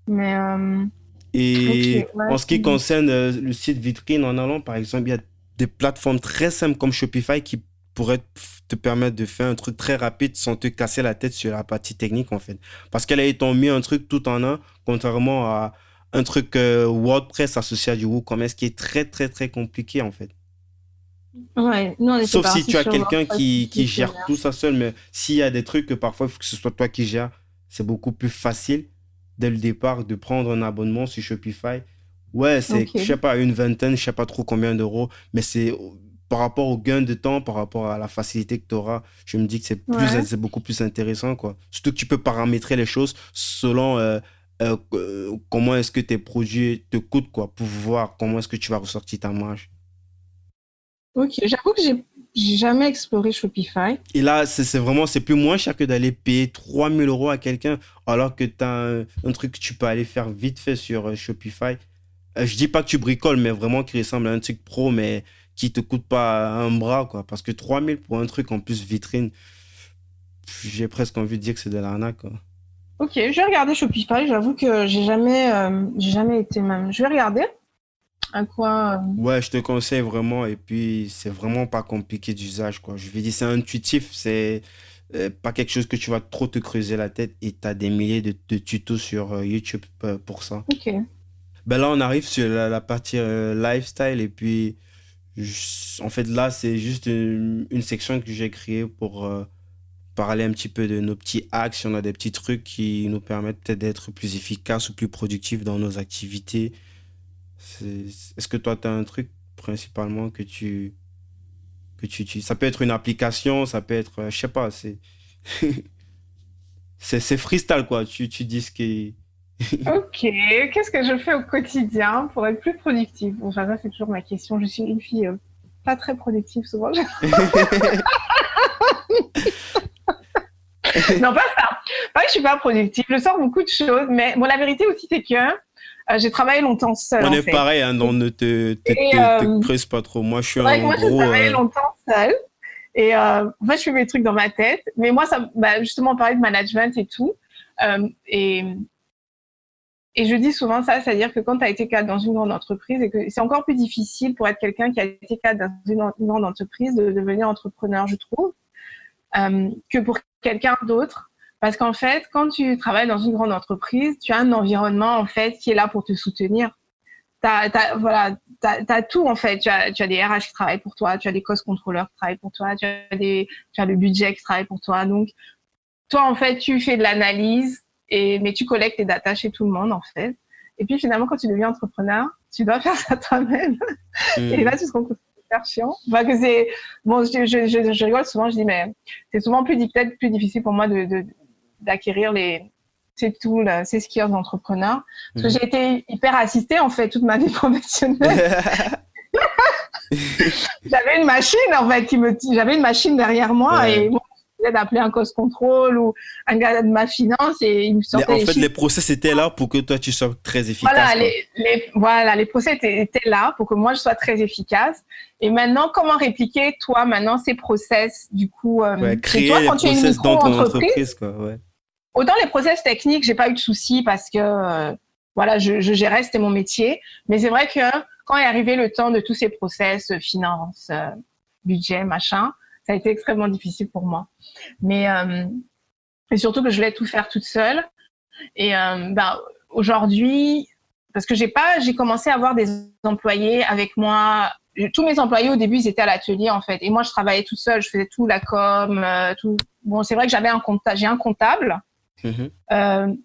mais ok, Et ouais. en ce qui concerne le site vitrine en allant, par exemple, il y a des plateformes très simples comme Shopify qui pourraient te permettre de faire un truc très rapide sans te casser la tête sur la partie technique, en fait. Parce qu'elle a étant mis un truc tout en un, contrairement à un truc WordPress associé à du WooCommerce qui est très, très, très compliqué, en fait. Ouais, nous on était Sauf si partis tu as sur quelqu'un WordPress qui gère tout e-commerce. ça seul, mais s'il y a des trucs que parfois il faut que ce soit toi qui gères, c'est beaucoup plus facile dès le départ de prendre un abonnement sur Shopify. Ouais, c'est, je sais Ok. pas, une vingtaine, je sais pas trop combien d'euros, mais c'est par rapport au gain de temps, par rapport à la facilité que tu auras, je me dis que Ouais. c'est beaucoup plus intéressant, quoi. Surtout que tu peux paramétrer les choses selon comment est-ce que tes produits te coûtent, quoi, pour voir comment est-ce que tu vas ressortir ta marge. Ok. J'avoue que j'ai jamais exploré Shopify. Et là, c'est vraiment, c'est plus moins cher que d'aller payer 3 000 € à quelqu'un, alors que tu as un truc que tu peux aller faire vite fait sur Shopify. Je dis pas que tu bricoles, mais vraiment qui ressemble à un truc pro, mais qui te coûte pas un bras, quoi. Parce que 3 000 pour un truc en plus vitrine, j'ai presque envie de dire que c'est de l'arnaque, quoi. Ok, je vais regarder Shopify. J'avoue que j'ai jamais été même. Je vais regarder à quoi. Ouais, je te conseille vraiment, et puis c'est vraiment pas compliqué d'usage, quoi. Je vais dire, c'est intuitif, c'est pas quelque chose que tu vas trop te creuser la tête, et tu as des milliers de tutos sur YouTube pour ça. Ok. Ben là, on arrive sur la partie lifestyle et puis, en fait, là, c'est juste une section que j'ai créée pour parler un petit peu de nos petits hacks, si on a des petits trucs qui nous permettent peut-être d'être plus efficaces ou plus productifs dans nos activités. Est-ce que toi, tu as un truc principalement que tu utilises? Ça peut être une application, ça peut être, je sais pas, c'est freestyle, quoi. Tu dis ce qui... Ok. Qu'est-ce que je fais au quotidien pour être plus productive? Bon, enfin, ça c'est toujours ma question. Je suis une fille pas très productive souvent. Non, pas ça. Pas que je suis pas productive. Je sors beaucoup de choses, mais bon, la vérité aussi c'est que j'ai travaillé longtemps seule On en est fait. pareil, hein, non, ne Et te creuse pas trop. Moi, je suis c'est vrai que un moi j'ai gros. travaillé longtemps seule. Et en fait, je fais mes trucs dans ma tête. Mais moi, ça, bah, justement, parler de management et tout. Euh, et, et je dis souvent ça, c'est-à-dire que quand tu as été cadre dans une grande entreprise et que c'est encore plus difficile pour être quelqu'un qui a été cadre dans une grande entreprise de devenir entrepreneur, je trouve, que pour quelqu'un d'autre. Parce qu'en fait, quand tu travailles dans une grande entreprise, tu as un environnement en fait qui est là pour te soutenir. Voilà, t'as tout en fait. Tu as des RH qui travaillent pour toi, tu as des cost contrôleurs qui travaillent pour toi, tu as le budget qui travaille pour toi. Donc, toi, en fait, tu fais de l'analyse, mais tu collectes les datas chez tout le monde, en fait. Et puis, finalement, quand tu deviens entrepreneur, tu dois faire ça toi-même. Et là, Hmm. tu te rends compte que c'est super chiant. Enfin, que c'est, bon, je rigole souvent, je dis, mais c'est souvent peut-être plus difficile pour moi d'acquérir c'est tout, là, ces skills d'entrepreneur. Parce que Mhm. j'ai été hyper assistée, en fait, toute ma vie professionnelle. J'avais une machine, en fait, j'avais une machine derrière moi et Ouais. moi, je d'appeler un cost control ou un gars de ma finance et il me sortait En les fait, les chiffres. process étaient là pour que toi, tu sois très efficace, Voilà, quoi. voilà, les procès étaient là pour que moi je sois très efficace. Et maintenant, comment répliquer, toi, maintenant, ces process, du coup, Ouais, chez toi, créer les quand tu es une process dans ton micro-entreprise, entreprise, quoi. Ouais. autant les process techniques, j'ai pas eu de soucis parce que, voilà, je gérais, c'était mon métier. Mais c'est vrai que quand est arrivé le temps de tous ces process, finance, budget, machin, ça a été extrêmement difficile pour moi. Mais, et surtout que je voulais tout faire toute seule. Et ben, aujourd'hui, parce que j'ai commencé à avoir des employés avec moi. Tous mes employés au début, ils étaient à l'atelier en fait, et moi je travaillais toute seule, je faisais tout la com, tout. Bon, c'est vrai que j'ai un comptable Mhm.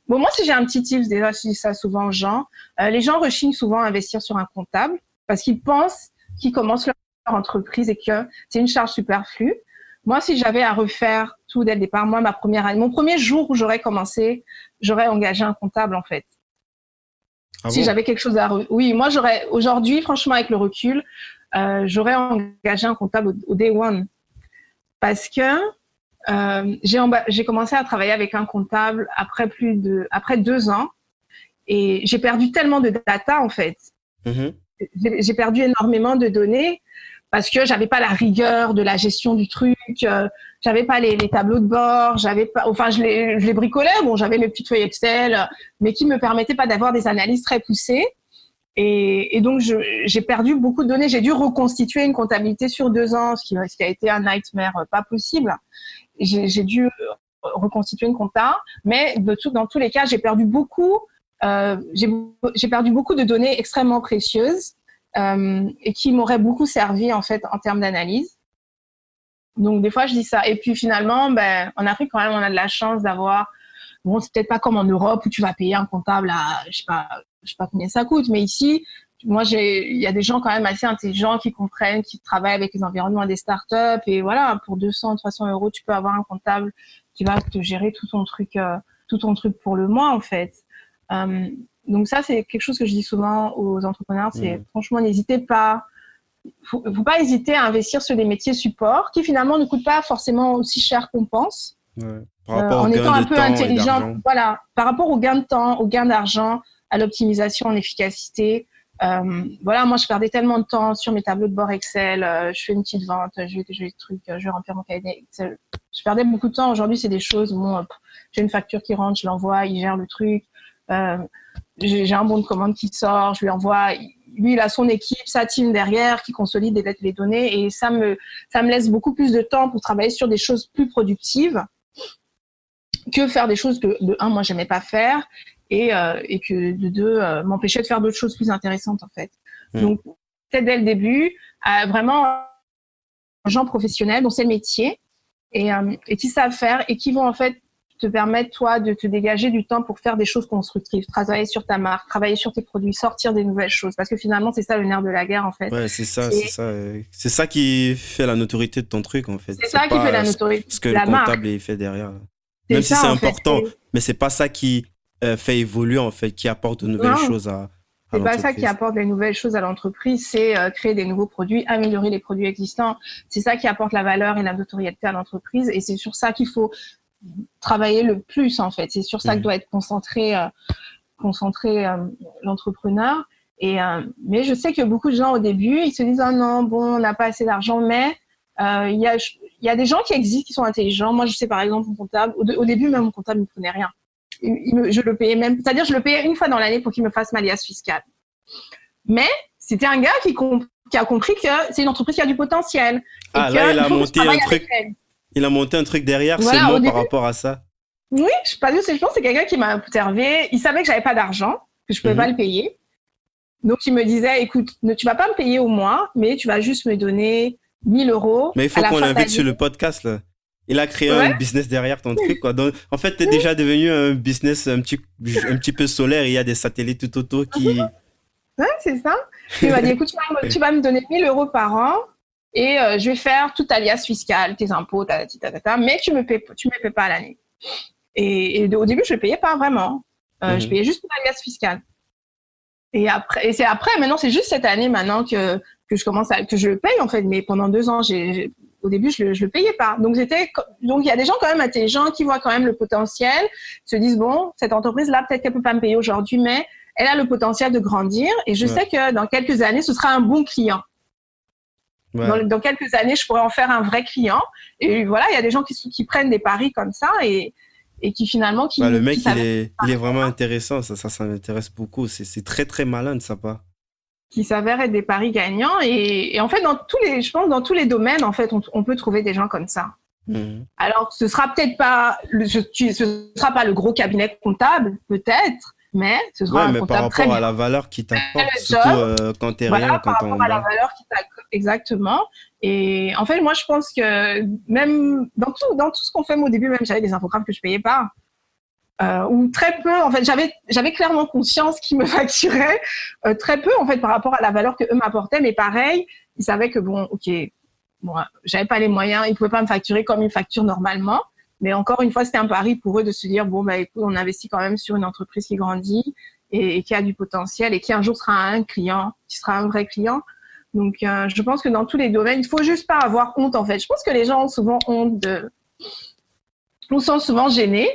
Bon, moi, si j'ai un petit tips, déjà, je dis ça souvent aux gens, les gens rechignent souvent à investir sur un comptable parce qu'ils pensent qu'ils commencent leur entreprise et que c'est une charge superflue. Moi, si j'avais à refaire tout dès le départ, moi, ma première année, mon premier jour où j'aurais commencé, j'aurais engagé un comptable, en fait. Ah Si bon? j'avais quelque chose oui, moi, aujourd'hui, franchement, avec le recul, j'aurais engagé un comptable au day one parce que j'ai commencé à travailler avec un comptable après 2 ans et j'ai perdu tellement de data en fait. Mhm. J'ai perdu énormément de données parce que j'avais pas la rigueur de la gestion du truc, j'avais pas les tableaux de bord, j'avais pas, enfin je les bricolais, bon j'avais mes petites feuilles Excel, mais qui me permettaient pas d'avoir des analyses très poussées. Et donc j'ai perdu beaucoup de données. J'ai dû reconstituer une comptabilité sur 2 ans, ce qui a été un nightmare pas possible. J'ai dû reconstituer une compta, mais dans tous les cas, j'ai perdu beaucoup de données extrêmement précieuses et qui m'auraient beaucoup servi en fait en termes d'analyse. Donc des fois, je dis ça. Et puis finalement, en Afrique quand même, on a de la chance d'avoir. Bon, c'est peut-être pas comme en Europe où tu vas payer un comptable à, je sais pas combien ça coûte, mais ici, moi, il y a des gens quand même assez intelligents qui comprennent, qui travaillent avec les environnements des startups et voilà, pour 200, 300 euros, tu peux avoir un comptable qui va te gérer tout ton truc pour le mois, en fait. Euh, donc ça, c'est quelque chose que je dis souvent aux entrepreneurs, c'est Mhm. franchement, n'hésitez pas. Faut pas hésiter à investir sur des métiers support qui finalement ne coûtent pas forcément aussi cher qu'on pense Ouais. Par rapport au en gain étant de un peu temps et intelligent, d'argent. voilà, par rapport au gain de temps, au gain d'argent, à l'optimisation, en efficacité. Voilà, moi, je perdais tellement de temps sur mes tableaux de bord Excel. Je fais une petite vente, je vais des trucs, je vais remplir mon cahier Excel. Je perdais beaucoup de temps. Aujourd'hui, c'est des choses. Bon, j'ai une facture qui rentre, je l'envoie, il gère le truc. Euh, j'ai un bon de commande qui sort, je lui envoie. Lui, il a son équipe, sa team derrière qui consolide les données et ça me laisse beaucoup plus de temps pour travailler sur des choses plus productives que faire des choses que, de un, moi, j'aimais pas faire et que, de deux, m'empêchait de faire d'autres choses plus intéressantes, en fait. Mhm. Donc, peut-être dès le début, vraiment, gens professionnels dont c'est le métier et qui savent faire et qui vont, en fait, te permettre, toi, de te dégager du temps pour faire des choses constructives, travailler sur ta marque, travailler sur tes produits, sortir des nouvelles choses. Parce que finalement, c'est ça le nerf de la guerre, en fait. Ouais, c'est ça, c'est C'est, ça. C'est ça qui fait la notoriété de ton truc, en fait. c'est C'est ça qui fait pas la notoriété ce que de le la marque. comptable il fait derrière. Même C'est si c'est ça, en fait. important, mais c'est pas ça qui fait évoluer, en fait, qui apporte de nouvelles Non, choses à c'est pas ça qui l'entreprise. apporte des nouvelles choses à l'entreprise, c'est créer des nouveaux produits, améliorer les produits existants. C'est ça qui apporte la valeur et la notoriété à l'entreprise et c'est sur ça qu'il faut travailler le plus en fait. C'est sur ça que Mhm. doit être concentré l'entrepreneur. Mais je sais que beaucoup de gens au début, ils se disent ah non bon on n'a pas assez d'argent, mais il y a des gens qui existent qui sont intelligents. Moi je sais par exemple mon comptable, au début même mon comptable ne prenait rien. Je le payais même, c'est-à-dire je le payais une fois dans l'année pour qu'il me fasse ma liasse fiscale. Mais c'était un gars qui a compris que c'est une entreprise qui a du potentiel et Ah, là, il qu'il a faut que je monté un travaille avec truc, elle. il a monté un truc derrière Voilà, seulement au par début, rapport à ça. oui, je sais pas, je pense que c'est quelqu'un qui m'a observé. Il savait que j'avais pas d'argent, que je pouvais pas Mhm. le payer. Donc, il me disait, écoute, tu vas pas me payer au mois, mais tu vas juste me donner 1 000 € Mais il à faut la qu'on fin de l'invite sur l'année. le podcast, là. Il a créé un Ouais, business derrière ton truc, quoi. Donc, en fait, t'es déjà devenu un business un petit peu solaire. Il y a des satellites tout autour qui... ouais, c'est ça. Puis il m'a dit, écoute, tu vas me donner 1 000 € par an et je vais faire toute ta liasse fiscale, tes impôts, mais tu me paies pas à l'année. Et au début, je ne payais pas vraiment. Je Mhm. payais juste ma liasse fiscale. Et c'est après, maintenant, c'est juste cette année maintenant que que je le paye en fait. Mais pendant 2 ans, au début, je le payais pas. Donc il y a des gens quand même intelligents qui voient quand même le potentiel, se disent bon, cette entreprise-là, peut-être qu'elle peut pas me payer aujourd'hui, mais elle a le potentiel de grandir. Et je Ouais, sais que dans quelques années, ce sera un bon client. ouais. Dans quelques années, je pourrais en faire un vrai client. Et voilà, il y a des gens qui prennent des paris comme ça et qui finalement Bah, le qui mec, savent il est vraiment intéressant. Ça m'intéresse beaucoup. C'est très, très malin de sa part. qui s'avèrent être des paris gagnants. Et en fait, je pense dans tous les domaines, en fait, on peut trouver des gens comme ça. Mhm. Alors, ce sera peut-être pas, ce sera pas le gros cabinet comptable, peut-être, mais ce sera Ouais, un mais par comptable très rapport bien. à la valeur qu'il t'apporte, Le surtout job, quand t'es voilà, rien, par quand t'es rapport en à la bas. valeur qui t'a exactement. Et en fait, moi, je pense que même dans tout ce qu'on fait, moi, au début, même, j'avais des infogrammes que je payais pas. ou très peu. En fait, j'avais clairement conscience qu'ils me facturaient très peu en fait par rapport à la valeur que eux m'apportaient. Mais pareil, ils savaient que bon, ok, bon, j'avais pas les moyens, ils pouvaient pas me facturer comme ils facturent normalement. Mais encore une fois, c'était un pari pour eux de se dire bon bah écoute, on investit quand même sur une entreprise qui grandit et qui a du potentiel et qui un jour sera un client, qui sera un vrai client. Donc, je pense que dans tous les domaines, il faut juste pas avoir honte en fait. Je pense que les gens ont souvent honte on se sent souvent gêné,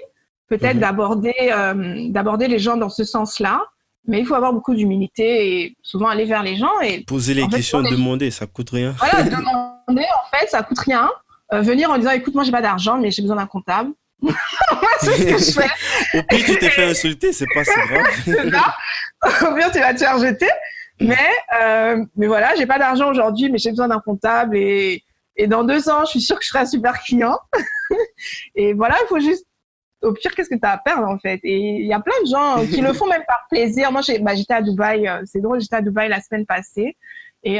peut-être Mhm. d'aborder les gens dans ce sens-là, mais il faut avoir beaucoup d'humilité et souvent aller vers les gens et Poser les en fait, questions, demander, ça coûte rien. voilà, demander en fait, ça coûte rien. Venir en disant, écoute, moi j'ai pas d'argent, mais j'ai besoin d'un comptable. Moi, c'est ce que je fais. Au pire, tu t'es fait insulter, c'est pas si grave. C'est ça. Au pire, tu vas te faire jeter. Mais voilà, j'ai pas d'argent aujourd'hui, mais j'ai besoin d'un comptable et dans 2 ans, je suis sûre que je serai un super client. Et voilà, il faut juste au pire, qu'est-ce que tu as à perdre en fait? Et il y a plein de gens qui le font même par plaisir. Moi, j'étais à Dubaï, c'est drôle, j'étais à Dubaï la semaine passée. Et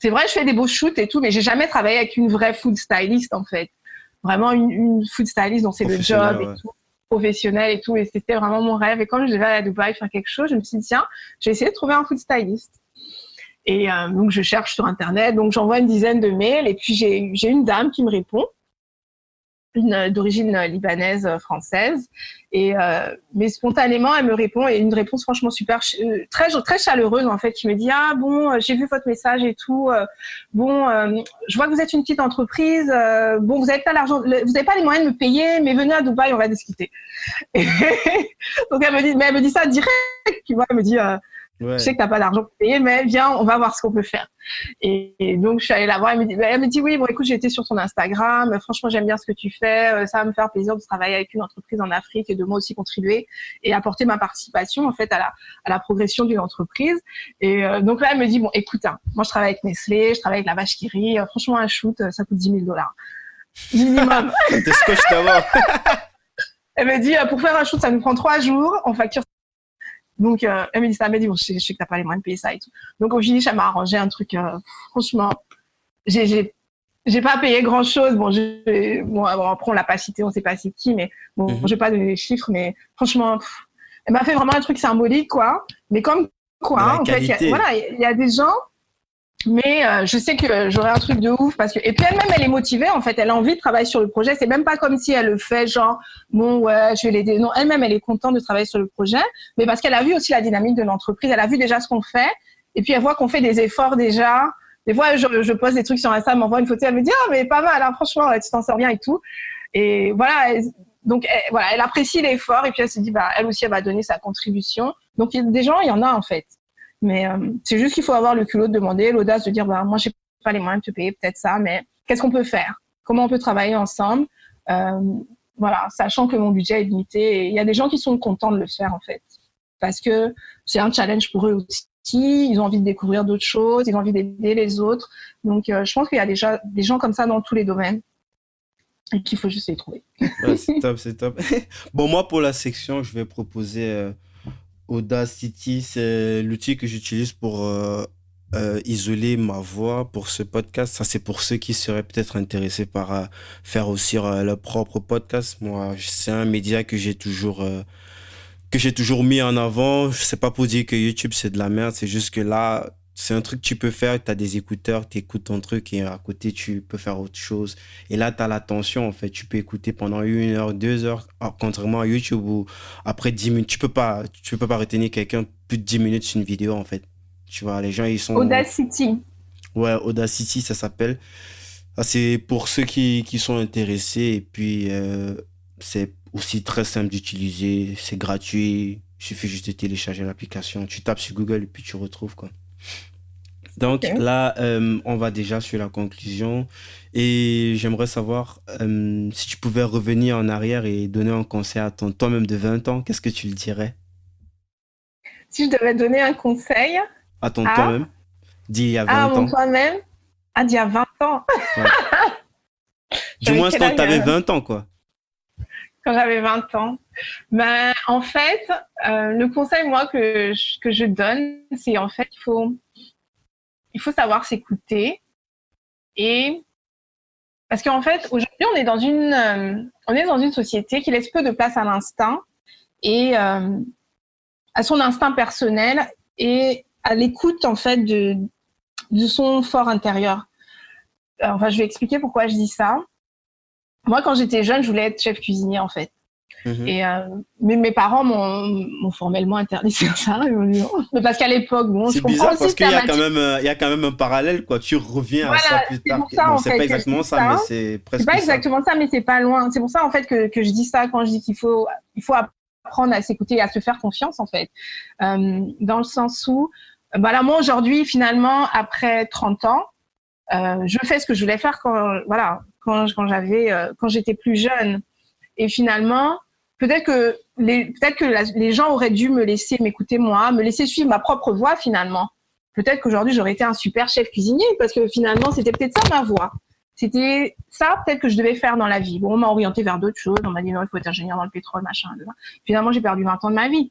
c'est vrai, je fais des beaux shoots et tout, mais j'ai jamais travaillé avec une vraie food stylist en fait. Vraiment une food stylist dont c'est le Professionnel, job et ouais. tout, professionnel et tout. Et c'était vraiment mon rêve. Et quand je devais aller à Dubaï faire quelque chose, je me suis dit, tiens, j'ai essayé de trouver un food stylist. Et donc, je cherche sur Internet. Donc, j'envoie une dizaine de mails. Et puis, j'ai une dame qui me répond d'origine libanaise française et mais spontanément elle me répond et une réponse franchement super très très chaleureuse en fait qui me dit ah bon j'ai vu votre message et tout bon je vois que vous êtes une petite entreprise bon vous avez pas l'argent vous avez pas les moyens de me payer mais venez à Dubaï on va discuter et donc elle me dit ça direct tu vois elle me dit je sais Ouais. que t'as pas d'argent pour payer, mais viens, on va voir ce qu'on peut faire. Et donc, je suis allée la voir. Elle me dit, oui, bon, écoute, j'ai été sur ton Instagram. Franchement, j'aime bien ce que tu fais. Ça va me faire plaisir de travailler avec une entreprise en Afrique et de moi aussi contribuer et apporter ma participation, en fait, à la progression d'une entreprise. Et donc là, elle me dit, bon, écoute, hein, moi, je travaille avec Nestlé, je travaille avec la vache qui rit. Franchement, un shoot, ça coûte $10 000. Minimum. Ça te scotche d'abord. Elle me dit, pour faire un shoot, ça nous prend 3 jours. On facture. Donc, elle me dit ça, elle m'a dit, bon, je sais que t'as pas les moyens de payer ça et tout. Donc, au finish, elle m'a arrangé un truc, franchement, j'ai pas payé grand chose. Bon, après, on l'a pas cité, on sait pas c'est qui, mais bon, je Mhm. vais pas donner les chiffres, mais franchement, elle m'a fait vraiment un truc symbolique, quoi. Mais comme Mais la quoi, en fait, qualité. voilà, il y a des gens, mais je sais que j'aurai un truc de ouf parce que et puis elle-même elle est motivée en fait, elle a envie de travailler sur le projet. C'est même pas comme si elle le fait genre bon ouais je vais l'aider. Non, elle-même elle est contente de travailler sur le projet, mais parce qu'elle a vu aussi la dynamique de l'entreprise, elle a vu déjà ce qu'on fait et puis elle voit qu'on fait des efforts déjà. Des fois je poste des trucs sur Insta, elle m'envoie une photo, elle me dit ah mais pas mal, hein, franchement tu t'en sors bien et tout. Et voilà, donc voilà, elle apprécie l'effort et puis elle se dit bah elle aussi elle va donner sa contribution. Donc des gens il y en a en fait. Mais c'est juste qu'il faut avoir le culot de demander, l'audace de dire bah moi j'ai pas les moyens de te payer peut-être ça, mais qu'est-ce qu'on peut faire? Comment on peut travailler ensemble? euh, voilà, sachant que mon budget est limité. Et il y a des gens qui sont contents de le faire en fait, parce que c'est un challenge pour eux aussi. Ils ont envie de découvrir d'autres choses, ils ont envie d'aider les autres. Donc je pense qu'il y a déjà des gens comme ça dans tous les domaines et qu'il faut juste les trouver. Ouais, c'est top, c'est top. Bon, moi, pour la section, je vais proposer Audacity. C'est l'outil que j'utilise pour isoler ma voix pour ce podcast. Ça, c'est pour ceux qui seraient peut-être intéressés par faire aussi leur propre podcast. Moi, c'est un média que j'ai toujours mis en avant. C'est pas pour dire que YouTube, c'est de la merde. C'est juste que là, c'est un truc que tu peux faire. Tu as des écouteurs, tu écoutes ton truc et à côté, tu peux faire autre chose. Et là, tu as l'attention, en fait. Tu peux écouter pendant 1 heure, 2 heures. Alors, contrairement à YouTube où après 10 minutes, tu peux pas retenir quelqu'un plus de 10 minutes sur une vidéo, en fait. Tu vois, les gens, ils sont... Audacity. Ouais, Audacity, ça s'appelle. Ça, c'est pour ceux qui sont intéressés. Et puis, c'est aussi très simple d'utiliser. C'est gratuit. Il suffit juste de télécharger l'application. Tu tapes sur Google et puis tu retrouves, quoi. Donc Ok. là, on va déjà sur la conclusion. Et j'aimerais savoir si tu pouvais revenir en arrière et donner un conseil à ton toi-même de 20 ans, qu'est-ce que tu le dirais Si je devais donner un conseil à ton à, toi-même d'il y a à 20 mon ans? toi-même, d'il y a 20 ans, Ouais. Du j'avais moins quel quand tu avais âge 20 ans, quoi. quand j'avais 20 ans. Ben, en fait, le conseil, moi, que je donne, c'est en fait, il faut savoir s'écouter et Parce qu'en fait, aujourd'hui, on est dans une société qui laisse peu de place à l'instinct et à son instinct personnel et à l'écoute, en fait, de son fort intérieur. Enfin, je vais expliquer pourquoi je dis ça. Moi, quand j'étais jeune, je voulais être chef cuisinier, en fait. Mhm. Et mais mes parents m'ont formellement interdit de faire ça. Ils m'ont dit non. Mais parce qu'à l'époque, bon, je C'est comprends bizarre aussi parce que c'est qu'il y un a quand métier. même, il y a quand même un parallèle, quoi. Tu reviens à ça Voilà, plus c'est tard. pour ça Bon, en c'est pas fait que je exactement dis ça, mais ça. c'est C'est pas presque ça. exactement ça, mais c'est pas loin. C'est pour ça en fait que je dis ça quand je dis il faut apprendre à s'écouter et à se faire confiance en fait. Dans le sens où, bah là, moi aujourd'hui, finalement, après 30 ans, je fais ce que je voulais faire quand j'étais plus jeune. Et finalement, peut-être que les gens auraient dû me laisser m'écouter moi, me laisser suivre ma propre voie finalement. Peut-être qu'aujourd'hui j'aurais été un super chef cuisinier parce que finalement c'était peut-être ça ma voie. C'était ça peut-être que je devais faire dans la vie. Bon, on m'a orienté vers d'autres choses. On m'a dit non, il faut être ingénieur dans le pétrole, machin. Finalement, j'ai perdu 20 ans de ma vie.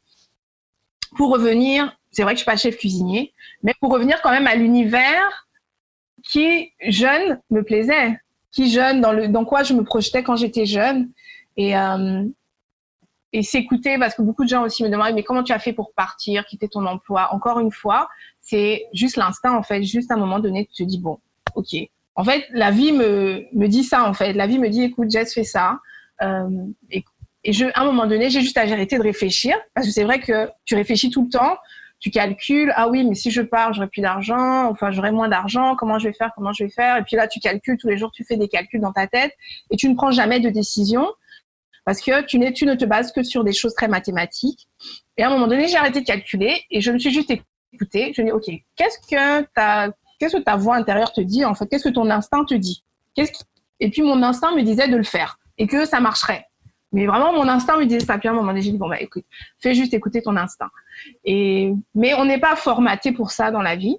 Pour revenir, c'est vrai que je suis pas chef cuisinier, mais pour revenir quand même à l'univers qui jeune me plaisait, qui jeune dans quoi je me projetais quand j'étais jeune et et s'écouter parce que beaucoup de gens aussi me demandent mais comment tu as fait pour partir, quitter ton emploi. Encore une fois, c'est juste l'instinct en fait, juste à un moment donné tu te dis bon, ok. En fait, la vie me dit ça en fait. La vie me dit écoute Jess, fais ça. Euh, et à un moment donné, j'ai juste arrêté de réfléchir parce que c'est vrai que tu réfléchis tout le temps. Tu calcules, ah oui, mais si je pars, j'aurai plus d'argent, enfin, j'aurai moins d'argent, comment je vais faire? Et puis là, tu calcules, tous les jours, tu fais des calculs dans ta tête et tu ne prends jamais de décision parce que tu ne te bases que sur des choses très mathématiques. Et à un moment donné, j'ai arrêté de calculer et je me suis juste écoutée. Je me dis, OK, qu'est-ce que ta voix intérieure te dit, en fait? Qu'est-ce que ton instinct te dit? Et puis, mon instinct me disait de le faire et que ça marcherait. Mais vraiment, mon instinct me disait ça. Puis à un moment donné, j'ai dit, bon, bah, écoute, fais juste écouter ton instinct. Mais on n'est pas formaté pour ça dans la vie.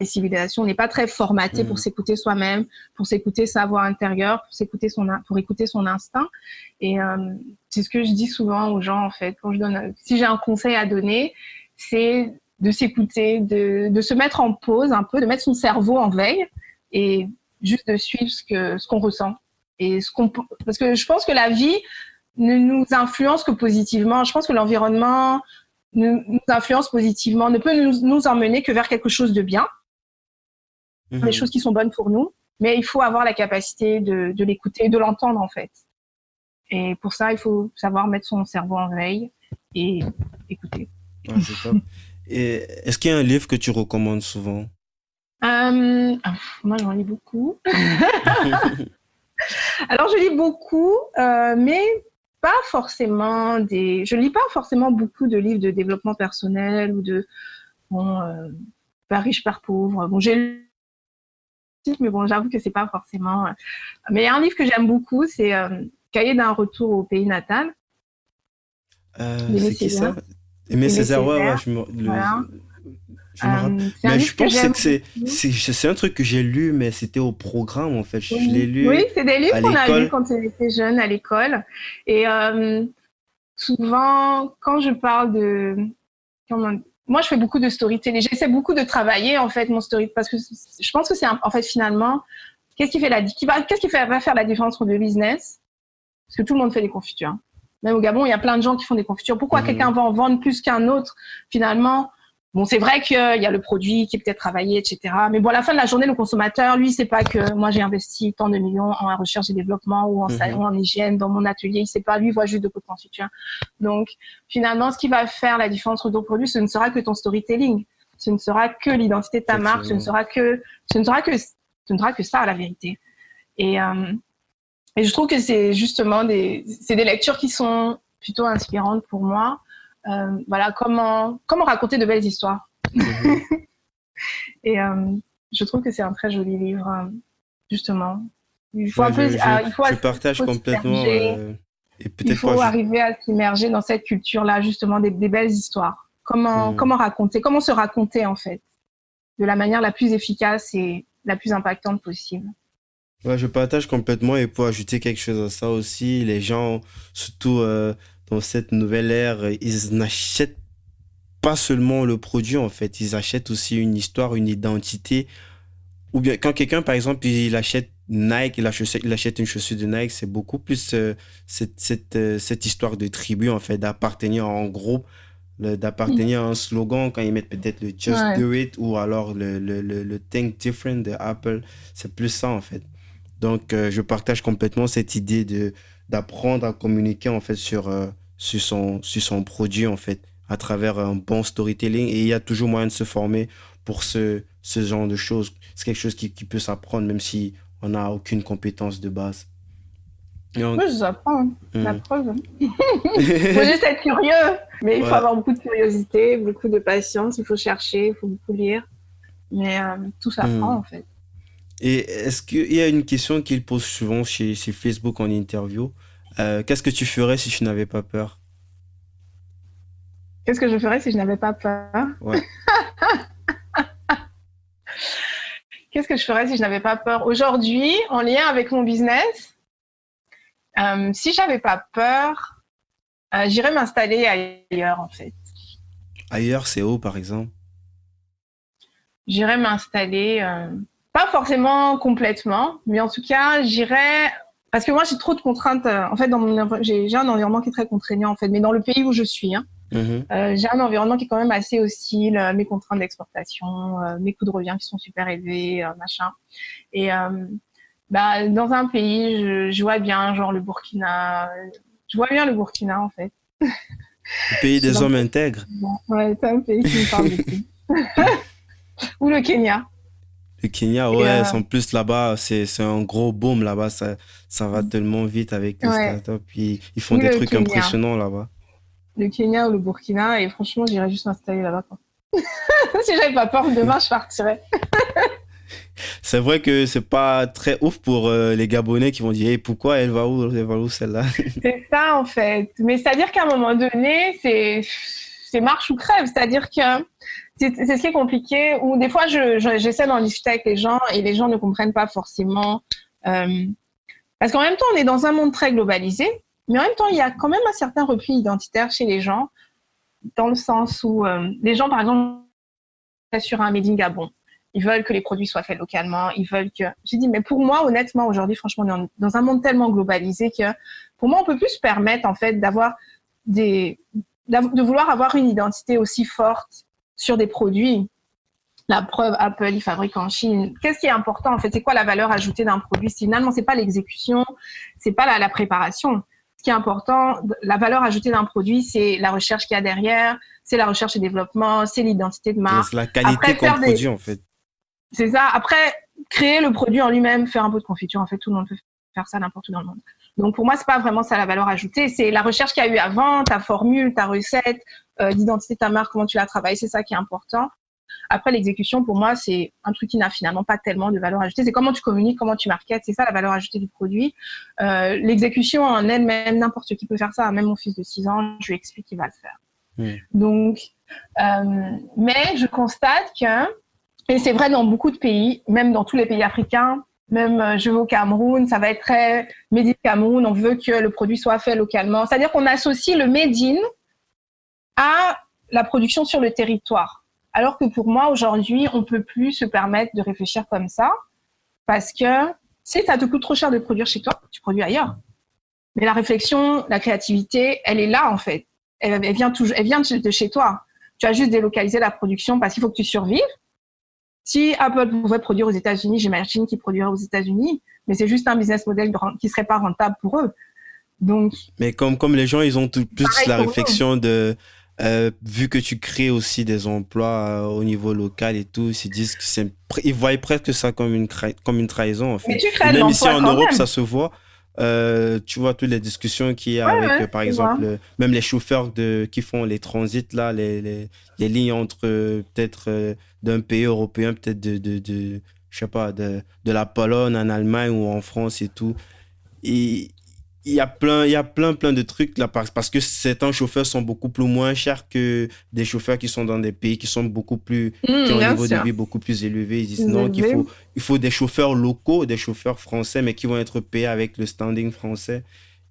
Les civilisations, on n'est pas très formaté pour Mhm. s'écouter soi-même, pour s'écouter sa voix intérieure, pour écouter son instinct. Et c'est ce que je dis souvent aux gens, en fait, si j'ai un conseil à donner, c'est de s'écouter, de se mettre en pause un peu, de mettre son cerveau en veille et juste de suivre ce qu'on ressent. Parce que je pense que la vie ne nous influence que positivement. Je pense que l'environnement nous influence positivement, ne peut nous emmener que vers quelque chose de bien, des Mhm. choses qui sont bonnes pour nous, mais il faut avoir la capacité de l'écouter et de l'entendre en fait. Et pour ça, il faut savoir mettre son cerveau en veille et écouter. Ah, c'est top. Et est-ce qu'il y a un livre que tu recommandes souvent? Moi, j'en lis beaucoup. Alors, je lis beaucoup, mais pas forcément je lis pas forcément beaucoup de livres de développement personnel ou bon, pas riche, pas pauvre. Bon, j'ai lu, mais bon, j'avoue que c'est pas forcément. Mais il y a un livre que j'aime beaucoup, c'est Cahier d'un retour au pays natal d'Aimé C'est qui Césaire. ça? Aimé Aimé Césaire, ouais, ouais, Césaire, voilà. je me rappelle. C'est un Mais je livre que pense j'aime que beaucoup. c'est un truc que j'ai lu, mais c'était au programme, en fait. Je l'ai Oui, oui, lu c'est des livres à qu'on a lus l'école. quand on était jeune à l'école. Et souvent, quand je parle moi, je fais beaucoup de storytelling. J'essaie beaucoup de travailler en fait mon story parce que je pense que en fait finalement, qu'est-ce qui va faire la différence entre le business? Parce que tout le monde fait des confitures. Même au Gabon, il y a plein de gens qui font des confitures. Pourquoi quelqu'un Mhm. va en vendre plus qu'un autre finalement? Bon, c'est vrai qu'il y a le produit qui est peut-être travaillé, etc. Mais bon, à la fin de la journée, le consommateur, lui, c'est pas que moi j'ai investi tant de millions en recherche et développement ou Mhm. en hygiène dans mon atelier. Il sait pas, lui, il voit juste de pots de confiture. Donc, finalement, ce qui va faire la différence entre ton produit, ce ne sera que ton storytelling. Ce ne sera que l'identité de ta marque. Effectivement. Ce ne sera que ça, la vérité. Et, euh, et je trouve que c'est justement c'est des lectures qui sont plutôt inspirantes pour moi. Voilà, comment raconter de belles histoires. Mhm. Et je trouve que c'est un très joli livre, justement. Il faut Ouais, un peu, je partage faut complètement. s'immerger. Et Il peut-être pas faut juste. arriver à s'immerger dans cette culture-là, justement, des belles histoires. Mhm. Comment se raconter, en fait, de la manière la plus efficace et la plus impactante possible. Ouais, je partage complètement et pour ajouter quelque chose à ça aussi, les gens, surtout dans cette nouvelle ère, ils n'achètent pas seulement le produit en fait, ils achètent aussi une histoire, une identité Ou bien quand quelqu'un, par exemple, il achète Nike, il achète une chaussure de Nike, c'est beaucoup plus cette histoire de tribu, en fait, d'appartenir en groupe, Mhm. d'appartenir à un slogan, quand ils mettent peut-être le Just Ouais. Do It ou alors le Think Different de Apple. C'est plus ça, en fait. Donc, je partage complètement cette idée d'apprendre à communiquer, en fait, sur son produit, en fait, à travers un bon storytelling. Et il y a toujours moyen de se former pour ce genre de choses. C'est quelque chose qui peut s'apprendre, même si on n'a aucune compétence de base. Donc, Moi, je apprends, hein. La hmm. preuve. Il faut juste être curieux, mais il faut Ouais. avoir beaucoup de curiosité, beaucoup de patience, il faut chercher, il faut beaucoup lire. Mais tout s'apprend, Hmm. en fait. Et est-ce qu'il y a une question qu'il pose souvent chez Facebook en interview? Qu'est-ce que tu ferais si tu n'avais pas peur? Qu'est-ce que je ferais si je n'avais pas peur? Ouais. Qu'est-ce que je ferais si je n'avais pas peur? Aujourd'hui, en lien avec mon business, si j'avais pas peur, j'irais m'installer ailleurs, en fait. Ailleurs, c'est où, par exemple? J'irais m'installer, pas forcément complètement, mais en tout cas, j'irais parce que moi j'ai trop de contraintes. En fait, j'ai un environnement qui est très contraignant en fait, mais dans le pays où je suis, hein, Mhm. j'ai un environnement qui est quand même assez hostile. Mes contraintes d'exportation, mes coûts de revient qui sont super élevés, machin. Et bah, dans un pays, je vois bien, genre le Burkina. Je vois bien le Burkina en fait. Le pays C'est des dans hommes intègres. ouais, c'est un pays qui me parle beaucoup. Ou le Kenya. Le Kenya, Et ouais, en plus là-bas, c'est un gros boom là-bas. Ça va tellement vite avec les ouais, startups. Puis ils font ou des le trucs Kenya. impressionnants là-bas. Le Kenya ou le Burkina, et franchement, j'irais juste m'installer là-bas, quoi. Si j'avais pas peur, demain, je partirais. C'est vrai que c'est pas très ouf pour les Gabonais qui vont dire, hey, pourquoi elle va où celle-là? C'est ça, en fait. Mais c'est-à-dire qu'à un moment donné, c'est marche ou crève. C'est-à-dire que c'est ce qui est compliqué, ou des fois, j'essaie d'en discuter avec les gens, et les gens ne comprennent pas forcément. Euh, Parce qu'en même temps, on est dans un monde très globalisé, mais en même temps, il y a quand même un certain repli identitaire chez les gens, dans le sens où les gens, par exemple, sur un Made in Gabon. Ils veulent que les produits soient faits localement. Ils veulent que. J'ai dit, mais pour moi, honnêtement, aujourd'hui, franchement, on est dans un monde tellement globalisé que pour moi, on peut plus se permettre, en fait, de vouloir avoir une identité aussi forte sur des produits. La preuve, Apple, il fabrique en Chine. Qu'est-ce qui est important, en fait? C'est quoi la valeur ajoutée d'un produit? Finalement, c'est pas l'exécution, c'est pas la préparation. Ce qui est important, la valeur ajoutée d'un produit, c'est la recherche qu'il y a derrière, c'est la recherche et développement, c'est l'identité de Et c'est marque. la qualité Après, qu'on produit en fait. c'est ça. Après, créer le produit en lui-même, faire un pot de confiture, en fait, tout le monde peut faire ça n'importe où dans le monde. Donc, pour moi, c'est pas vraiment ça la valeur ajoutée. C'est la recherche qu'il y a eu avant, ta formule, ta recette, l'identité de ta marque, comment tu l'as travaillé, c'est ça qui est important. Après, l'exécution, pour moi, c'est un truc qui n'a finalement pas tellement de valeur ajoutée. C'est comment tu communiques, comment tu marketes, c'est ça la valeur ajoutée du produit. L'exécution en elle-même, n'importe qui peut faire ça. Même mon fils de 6 ans, je lui explique qu'il va le faire. Hmm. Donc, mais je constate que, et c'est vrai dans beaucoup de pays, même dans tous les pays africains, même je vais au Cameroun, ça va être très made in Cameroun, on veut que le produit soit fait localement. C'est-à-dire qu'on associe le made in à la production sur le territoire. Alors que pour moi, aujourd'hui, on ne peut plus se permettre de réfléchir comme ça parce que si ça te coûte trop cher de produire chez toi, tu produis ailleurs. Mais la réflexion, la créativité, elle est là en fait. Elle vient de chez toi. Tu as juste délocalisé la production parce qu'il faut que tu survives. Si Apple pouvait produire aux États-Unis, j'imagine qu'ils produiraient aux États-Unis, mais c'est juste un business model qui ne serait pas rentable pour eux. Donc, Mais comme les gens, ils ont plus pareil la pour nous. réflexion vu que tu crées aussi des emplois au niveau local et tout, ils se disent que ils voient presque ça comme comme une trahison en Mais fait. tu Et crées de même ici l'emploi en quand Europe, même. ça se voit. Tu vois toutes les discussions qu'il y a Ouais, avec, ouais, par tu vois. exemple, même les chauffeurs qui font les transits là, les lignes entre peut-être d'un pays européen, peut-être je sais pas, de la Pologne en Allemagne ou en France et tout. Et il y a plein de trucs là parce que certains chauffeurs sont beaucoup plus moins chers que des chauffeurs qui sont dans des pays qui sont qui ont un Bien niveau de sûr. vie beaucoup plus élevé. Ils disent Plus non, élevé, il faut des chauffeurs locaux, des chauffeurs français, mais qui vont être payés avec le standing français.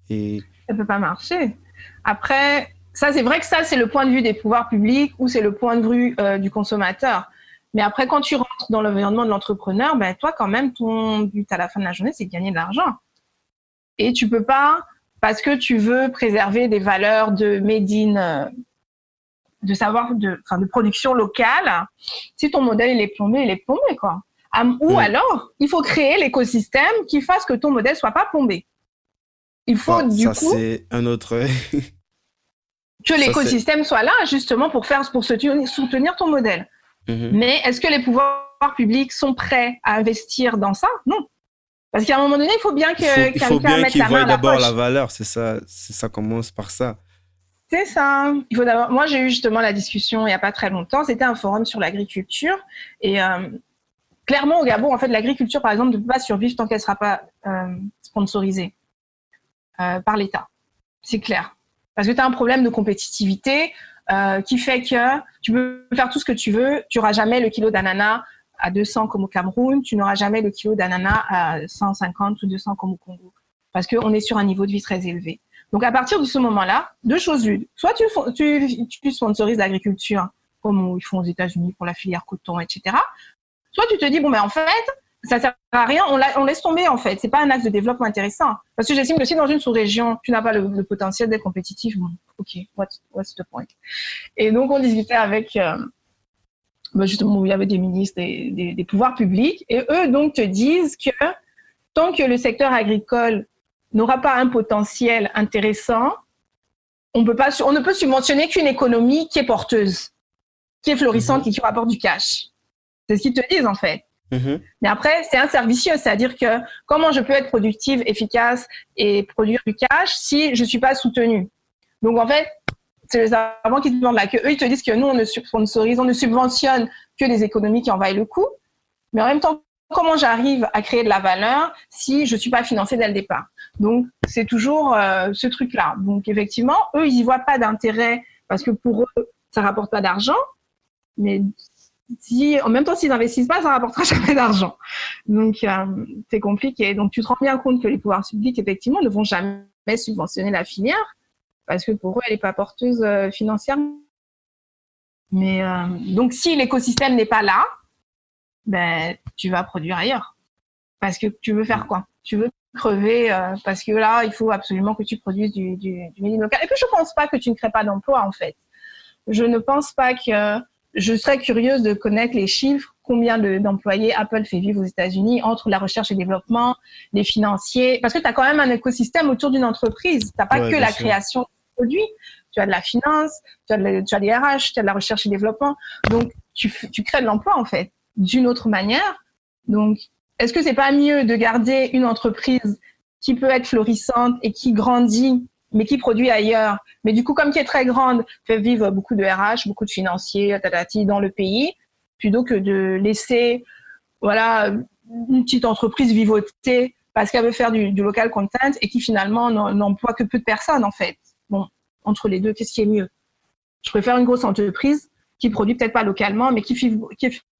Et ça peut pas marcher. Après, ça c'est vrai que ça c'est le point de vue des pouvoirs publics ou c'est le point de vue du consommateur. Mais après, quand tu rentres dans l'environnement de l'entrepreneur, ben, toi, quand même, ton but à la fin de la journée, c'est de gagner de l'argent. Et tu peux pas, parce que tu veux préserver des valeurs de made in, de savoir, de production locale, si ton modèle, il est plombé, quoi. Ou alors, il faut créer l'écosystème qui fasse que ton modèle soit pas plombé. Il faut, Bon, du ça, coup, c'est un autre. que Ça, c'est. l'écosystème soit là, justement, pour soutenir ton modèle. Mhm. Mais est-ce que les pouvoirs publics sont prêts à investir dans ça? Non. Parce qu'à un moment donné, il faut bien Il faut, que il faut quelqu'un bien mette qu'ils la main voient à la d'abord la poche. valeur, c'est ça. Ça commence par ça. C'est ça. Il faut d'abord. Moi, j'ai eu justement la discussion il n'y a pas très longtemps. C'était un forum sur l'agriculture. Et clairement, au Gabon, en fait, l'agriculture, par exemple, ne peut pas survivre tant qu'elle ne sera pas sponsorisée par l'État. C'est clair. Parce que tu as un problème de compétitivité qui fait que tu peux faire tout ce que tu veux. Tu n'auras jamais le kilo d'ananas à 200 comme au Cameroun. Tu n'auras jamais le kilo d'ananas à 150 ou 200 comme au Congo. Parce qu'on est sur un niveau de vie très élevé. Donc, à partir de ce moment-là, deux choses l'une. Soit tu sponsorises l'agriculture, comme ils font aux États-Unis pour la filière coton, etc. Soit tu te dis, bon, mais en fait, ça sert à rien, on laisse tomber, en fait. C'est pas un axe de développement intéressant. Parce que j'estime que si dans une sous-région, tu n'as pas le potentiel d'être compétitif, bon, OK, what's the point? Et donc, on discutait avec, justement, où il y avait des ministres des pouvoirs publics, et eux, donc, te disent que tant que le secteur agricole n'aura pas un potentiel intéressant, on ne peut subventionner qu'une économie qui est porteuse, qui est florissante et qui rapporte du cash. C'est ce qu'ils te disent, en fait. Mhm. Mais après, c'est un cercle vicieux, c'est-à-dire que comment je peux être productive, efficace et produire du cash si je ne suis pas soutenue? Donc, en fait, c'est les avant qui te demandent là, que eux, ils te disent que nous, on ne sponsorise, on ne subventionne que les économies qui en vaillent le coup. Mais en même temps, comment j'arrive à créer de la valeur si je ne suis pas financée dès le départ? Donc, c'est toujours ce truc-là. Donc, effectivement, eux, ils n'y voient pas d'intérêt parce que pour eux, ça ne rapporte pas d'argent. Mais en même temps, s'ils n'investissent pas, ça ne rapportera jamais d'argent. Donc, c'est compliqué. Donc, tu te rends bien compte que les pouvoirs publics, effectivement, ne vont jamais subventionner la filière parce que pour eux, elle n'est pas porteuse financièrement. Mais donc, si l'écosystème n'est pas là, ben, tu vas produire ailleurs. Parce que tu veux faire quoi? Tu veux crever parce que là, il faut absolument que tu produises du made in local. Et puis, je ne pense pas que tu ne crées pas d'emplois, en fait. Je ne pense pas que... Je serais curieuse de connaître les chiffres, combien d'employés Apple fait vivre aux États-Unis entre la recherche et développement, les financiers, parce que tu as quand même un écosystème autour d'une entreprise. Tu n'as pas Ouais, que bien la sûr. création de produits, tu as de la finance, tu as des RH, tu as de la recherche et développement. Donc, tu crées de l'emploi, en fait, d'une autre manière. Donc, est-ce que c'est pas mieux de garder une entreprise qui peut être florissante et qui grandit, mais qui produit ailleurs, mais du coup, comme qui est très grande, fait vivre beaucoup de RH, beaucoup de financiers, dans le pays, plutôt que de laisser, voilà, une petite entreprise vivoter parce qu'elle veut faire du local content et qui finalement n'emploie que peu de personnes, en fait. Bon, entre les deux, qu'est-ce qui est mieux? Je préfère une grosse entreprise qui produit peut-être pas localement, mais qui fait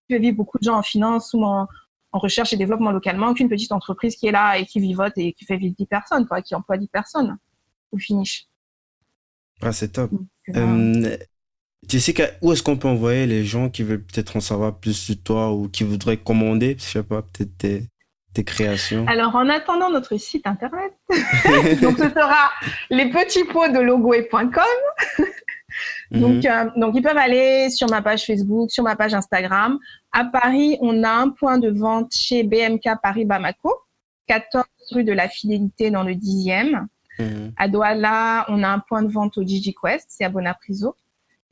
vivre beaucoup de gens en finance ou en recherche et développement localement qu'une petite entreprise qui est là et qui vivote et qui fait vivre 10 personnes, quoi, qui emploie 10 personnes au finish. Ah, c'est top. Donc, Euh, Jessica, où est-ce qu'on peut envoyer les gens qui veulent peut-être en savoir plus sur toi ou qui voudraient commander, je sais pas, peut-être tes créations? alors, en attendant notre site internet, donc ce sera lespetitspotsdelogoé.com. Mhm. Donc, ils peuvent aller sur ma page Facebook, sur ma page Instagram. À Paris, on a un point de vente chez BMK Paris Bamako, 14 rue de la Fidélité dans le 10e. Mhm. À Douala, on a un point de vente au DigiQuest, c'est à Bonapriso.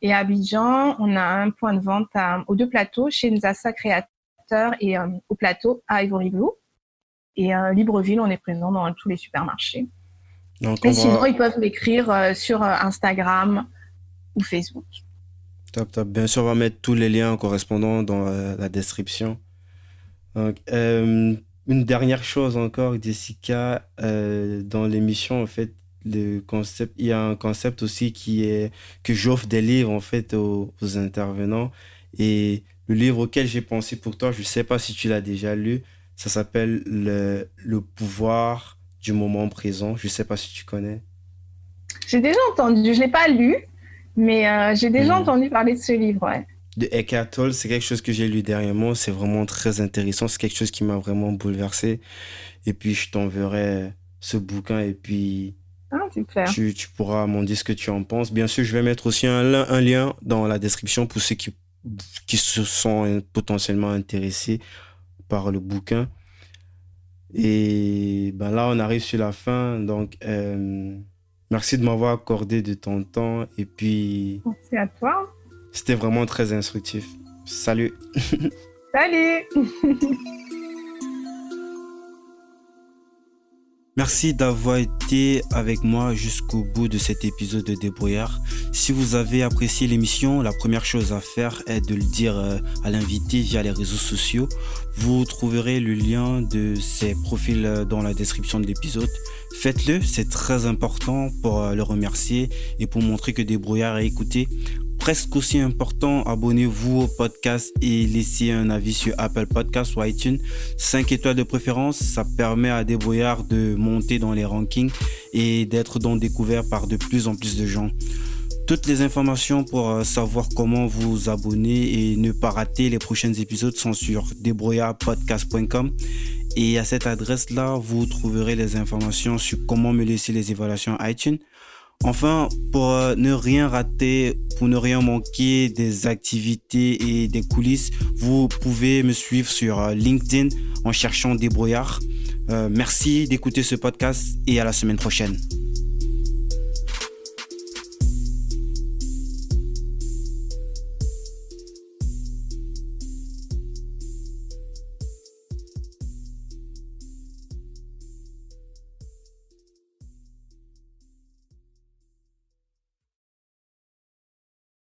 Et à Abidjan, on a un point de vente aux deux plateaux, chez Nzassa Créateur et au plateau à Ivory Blue. Et Libreville, on est présent dans tous les supermarchés. Donc, Et on sinon, va. ils peuvent m'écrire sur Instagram ou Facebook. Top, top. Bien sûr, on va mettre tous les liens correspondants dans la description. Donc, une dernière chose encore, Jessica, dans l'émission, en fait, il y a un concept aussi qui est que j'offre des livres en fait aux intervenants. Et le livre auquel j'ai pensé pour toi, je sais pas si tu l'as déjà lu, ça s'appelle Le pouvoir du moment présent. Je sais pas si tu connais. J'ai déjà entendu, je ne l'ai pas lu, mais j'ai déjà entendu parler de ce livre. Ouais. de Eckhart Tolle. C'est quelque chose que j'ai lu dernièrement. C'est vraiment très intéressant. C'est quelque chose qui m'a vraiment bouleversé. Et puis, je t'enverrai ce bouquin et puis Ah, super. tu pourras m'en dire ce que tu en penses. Bien sûr, je vais mettre aussi un lien dans la description pour ceux qui se sont potentiellement intéressés par le bouquin. Et ben là, on arrive sur la fin. Donc, merci de m'avoir accordé de ton temps. Et puis, Merci à toi. c'était vraiment très instructif. Salut. Salut! Merci d'avoir été avec moi jusqu'au bout de cet épisode de Débrouillard. Si vous avez apprécié l'émission, la première chose à faire est de le dire à l'invité via les réseaux sociaux. Vous trouverez le lien de ses profils dans la description de l'épisode. Faites-le, c'est très important pour le remercier et pour montrer que Débrouillard est écouté. Presque aussi important, abonnez-vous au podcast et laissez un avis sur Apple Podcasts ou iTunes. 5 étoiles de préférence, ça permet à Débrouillard de monter dans les rankings et d'être donc découvert par de plus en plus de gens. Toutes les informations pour savoir comment vous abonner et ne pas rater les prochains épisodes sont sur débrouillardpodcast.com. Et à cette adresse-là, vous trouverez les informations sur comment me laisser les évaluations iTunes. Enfin, pour ne rien rater, pour ne rien manquer des activités et des coulisses, vous pouvez me suivre sur LinkedIn en cherchant Débrouillard. Merci d'écouter ce podcast et à la semaine prochaine.